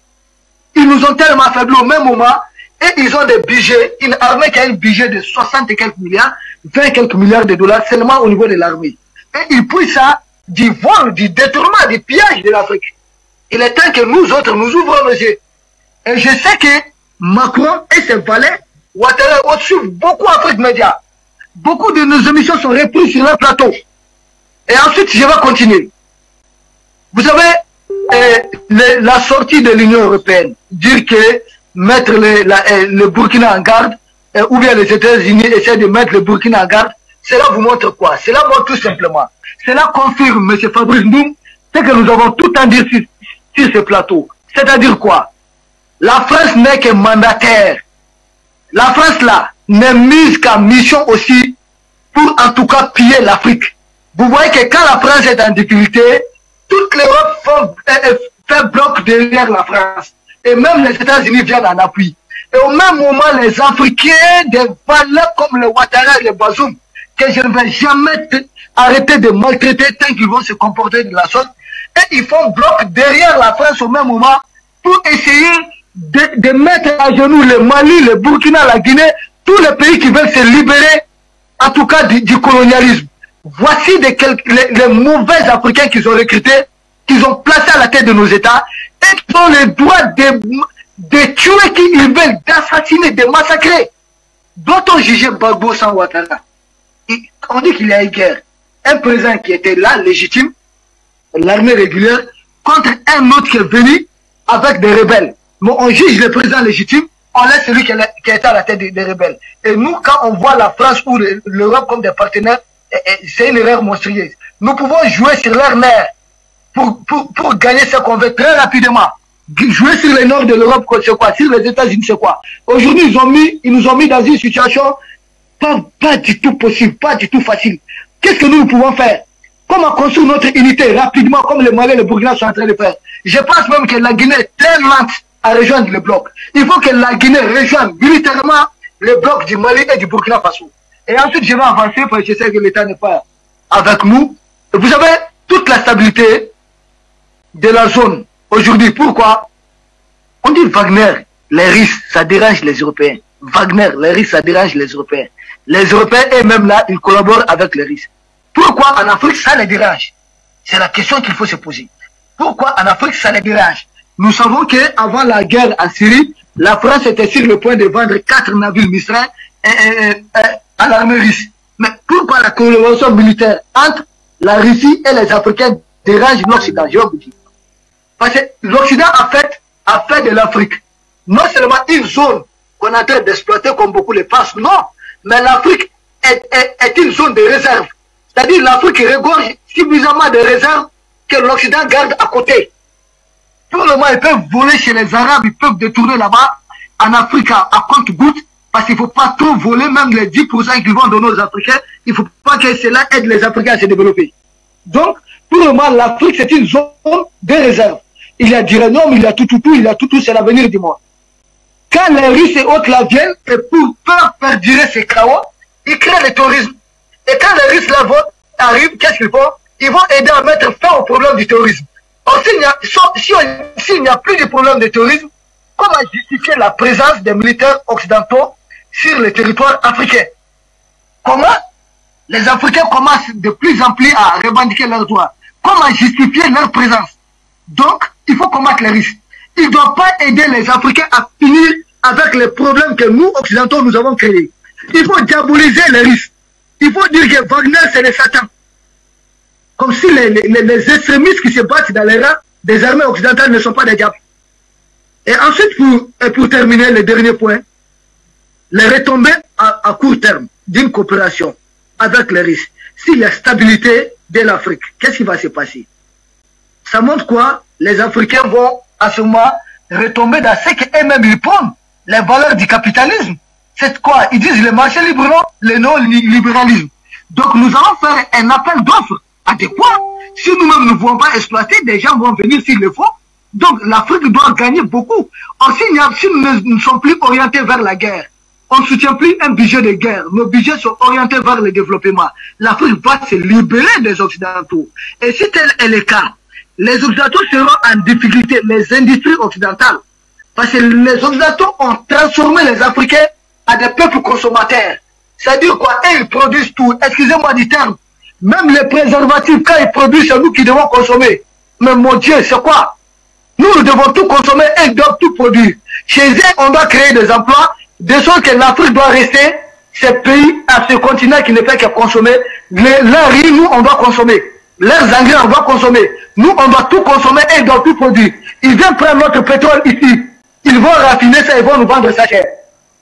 Ils nous ont tellement affaiblis au même moment et ils ont des budgets, une armée qui a un budget de 60 et quelques milliards, 20 et quelques milliards de dollars seulement au niveau de l'armée. Et ils poussent ça du vol, du détournement, du pillage de l'Afrique. Il est temps que nous autres, nous ouvrons les yeux. Et je sais que Macron et ses valets, Ouattara, au-dessus, beaucoup Afrique Média. Beaucoup de nos émissions sont reprises sur leur plateau. Et ensuite, je vais continuer. Vous savez, la sortie de l'Union européenne, dire que mettre le Burkina en garde, ou bien les États-Unis essaient de mettre le Burkina en garde, cela vous montre quoi? Cela montre tout simplement. Cela confirme, M. Fabrice Ndoum, ce que nous avons tout à dire sur ce plateau. C'est-à-dire quoi? La France n'est que mandataire. La France là n'est mise qu'en mission aussi pour en tout cas piller l'Afrique. Vous voyez que quand la France est en difficulté, toute l'Europe fait bloc derrière la France. Et même les États-Unis viennent en appui. Et au même moment, les Africains, des valeurs comme le Ouattara et le Bazoum, que je ne vais jamais arrêter de maltraiter tant qu'ils vont se comporter de la sorte, et ils font bloc derrière la France au même moment pour essayer de mettre à genoux le Mali, le Burkina, la Guinée, tous les pays qui veulent se libérer, en tout cas du colonialisme. Voici les mauvais Africains qu'ils ont recrutés, qu'ils ont placés à la tête de nos États, et qui ont le droit de tuer qui ils veulent, d'assassiner, de massacrer. Doit-on juger Gbagbo sans Ouattara? On dit qu'il y a une guerre. Un président qui était là, légitime, l'armée régulière, contre un autre qui est venu avec des rebelles. Mais on juge le président légitime, on laisse celui qui était à la tête des rebelles. Et nous, quand on voit la France ou l'Europe comme des partenaires, c'est une erreur monstrueuse. Nous pouvons jouer sur leur nerf pour gagner ce qu'on veut très rapidement. Jouer sur le nord de l'Europe, c'est quoi? Sur les États-Unis, c'est quoi? Aujourd'hui, ils nous ont mis dans une situation pas du tout possible, pas du tout facile. Qu'est-ce que nous pouvons faire? Comment construire notre unité rapidement, comme le Mali et le Burkina sont en train de faire? Je pense même que la Guinée est très lente à rejoindre le bloc. Il faut que la Guinée rejoigne militairement le bloc du Mali et du Burkina Faso. Et ensuite, je vais avancer parce que je sais que l'État n'est pas avec nous. Et vous savez, toute la stabilité de la zone aujourd'hui, pourquoi? On dit Wagner, les Russes, ça dérange les Européens. Wagner, les Russes, ça dérange les Européens. Les Européens, eux-mêmes là, ils collaborent avec les Russes. Pourquoi en Afrique ça les dérange? C'est la question qu'il faut se poser. Pourquoi en Afrique ça les dérange? Nous savons qu'avant la guerre en Syrie, la France était sur le point de vendre 4 navires Mistral à l'armée russe. Mais pourquoi la collaboration militaire entre la Russie et les Africains dérange l'Occident? Je vais vous dire. Parce que l'Occident a fait de l'Afrique non seulement une zone qu'on est en train d'exploiter comme beaucoup le pensent, non, mais l'Afrique est une zone de réserve. C'est-à-dire l'Afrique regorge suffisamment de réserves que l'Occident garde à côté. Pour le moment, ils peuvent voler chez les Arabes, ils peuvent détourner là-bas, en Afrique à compte-gouttes, parce qu'il ne faut pas trop voler, même les 10% qu'ils vont donner aux Africains, il ne faut pas que cela aide les Africains à se développer. Donc, pour le moment, l'Afrique, c'est une zone de réserve. Il y a du rhénome, il y a tout, c'est l'avenir du monde. Quand les Russes et autres là viennent, et pour faire perdurer ces chaos, ils créent le terrorisme. Et quand les Russes là arrivent, qu'est-ce qu'ils font? Ils vont aider à mettre fin au problème du terrorisme. Or, s'il n'y a plus de problème de terrorisme, comment justifier la présence des militaires occidentaux sur le territoire africain? Comment les Africains commencent de plus en plus à revendiquer leurs droits? Comment justifier leur présence? Donc, il faut combattre les Russes. Ils ne doivent pas aider les Africains à finir avec les problèmes que nous, occidentaux, nous avons créés. Il faut diaboliser les Russes. Il faut dire que Wagner, c'est le Satan. Comme si les extrémistes qui se battent dans les rangs des armées occidentales ne sont pas des diables. Et ensuite, pour terminer, le dernier point, les retombées à court terme d'une coopération avec les Russes. S'il y a stabilité de l'Afrique, qu'est-ce qui va se passer? Ça montre quoi? Les Africains vont à ce moment retomber dans ce qu'eux-mêmes ils prônent, les valeurs du capitalisme. C'est quoi? Ils disent le marché libre, non, le non-libéralisme. Donc nous allons faire un appel d'offres adéquat. Si nous-mêmes ne voulons pas exploiter, des gens vont venir s'il le faut. Donc l'Afrique doit gagner beaucoup. Or, si nous ne sommes plus orientés vers la guerre, on ne soutient plus un budget de guerre, nos budgets sont orientés vers le développement. L'Afrique va se libérer des Occidentaux. Et si tel est le cas, les Occidentaux seront en difficulté, les industries occidentales. Parce que les Occidentaux ont transformé les Africains à des peuples consommateurs. C'est-à-dire quoi? Et ils produisent tout. Excusez-moi du terme. Même les préservatifs, quand ils produisent, c'est nous qui devons consommer. Mais mon Dieu, c'est quoi? Nous devons tout consommer et ils doivent tout produire. Chez eux, on doit créer des emplois, de sorte que l'Afrique doit rester ce pays, à ce continent qui ne fait que consommer. Leur riz, nous, on doit consommer. Leurs engrais, on doit consommer. Nous, on doit tout consommer et ils doivent tout produire. Ils viennent prendre notre pétrole ici. Ils vont raffiner ça, ils vont nous vendre ça cher.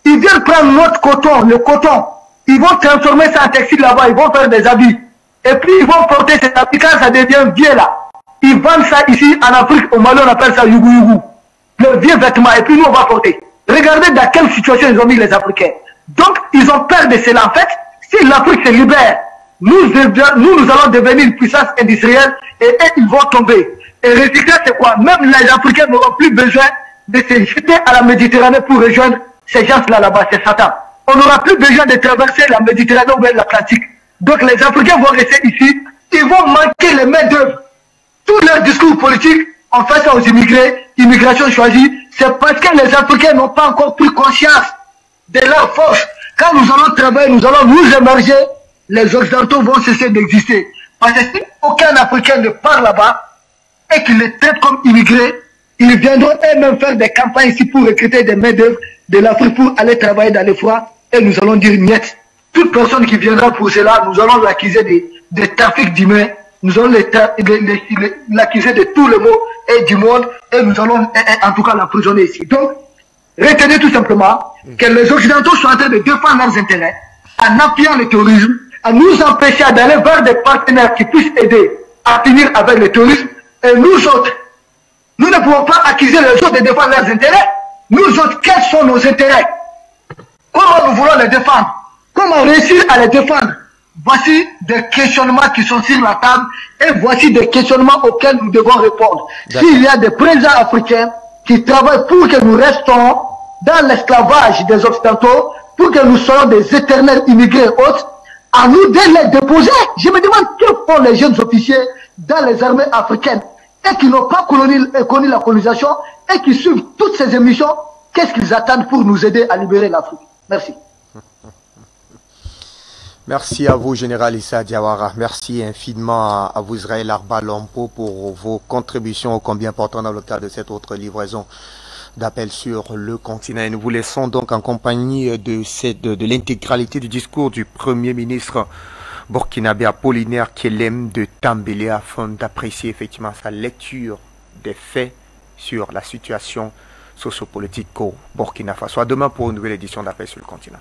Ils viennent prendre notre coton, le coton. Ils vont transformer ça en textile là-bas, ils vont faire des habits. Et puis ils vont porter ces habits quand ça devient vieux là. Ils vendent ça ici en Afrique, au Mali on appelle ça yugu yugu. Le vieux vêtement, et puis nous on va porter. Regardez dans quelle situation ils ont mis les Africains. Donc ils ont peur de cela. En fait, si l'Afrique se libère, nous allons devenir une puissance industrielle et eux, ils vont tomber. Et recycler, c'est quoi? Même les Africains n'auront plus besoin de se jeter à la Méditerranée pour rejoindre ces gens-là là-bas, c'est Satan. On n'aura plus besoin de traverser la Méditerranée ou l'Atlantique. Donc les Africains vont rester ici, ils vont manquer les mains d'œuvre. Tous leurs discours politiques, on fait ça aux immigrés, immigration choisie, C'est parce que les Africains n'ont pas encore pris conscience de leur force. Quand nous allons travailler, nous allons nous émerger, les Occidentaux vont cesser d'exister. Parce que si aucun Africain ne part là-bas et qu'il les traite comme immigrés, ils viendront eux-mêmes faire des campagnes ici pour recruter des main-d'œuvre de l'Afrique pour aller travailler dans les froids. Et nous allons dire niet. Toute personne qui viendra pour cela, nous allons l'accuser de trafic d'humains. Nous allons l'accuser de tout le mot et du monde. Et nous allons en tout cas l'emprisonner ici. Donc, retenez tout simplement que les Occidentaux sont en train de défendre leurs intérêts en appuyant le terrorisme, en nous empêchant d'aller vers des partenaires qui puissent aider à finir avec le terrorisme. Et nous autres, nous ne pouvons pas accuser les autres de défendre leurs intérêts. Nous autres, quels sont nos intérêts? Comment nous voulons les défendre? Comment réussir à les défendre? Voici des questionnements qui sont sur la table et voici des questionnements auxquels nous devons répondre. S'il y a des présidents africains qui travaillent pour que nous restons dans l'esclavage des Occidentaux, pour que nous soyons des éternels immigrés autres, à nous de les déposer. Je me demande que font les jeunes officiers dans les armées africaines et qui n'ont pas connu la colonisation et qui suivent toutes ces émissions. Qu'est-ce qu'ils attendent pour nous aider à libérer l'Afrique? Merci. Merci à vous, Général Issa Diawara. Merci infiniment à vous, Israël Arba Lompo, pour vos contributions ô combien importantes dans le cadre de cette autre livraison d'appel sur le continent. Et nous vous laissons donc en compagnie de l'intégralité du discours du Premier ministre burkinabé Apollinaire Kelem de Tambélé afin d'apprécier effectivement sa lecture des faits sur la situation sociopolitique au Burkina Faso. À demain pour une nouvelle édition d'appel sur le continent.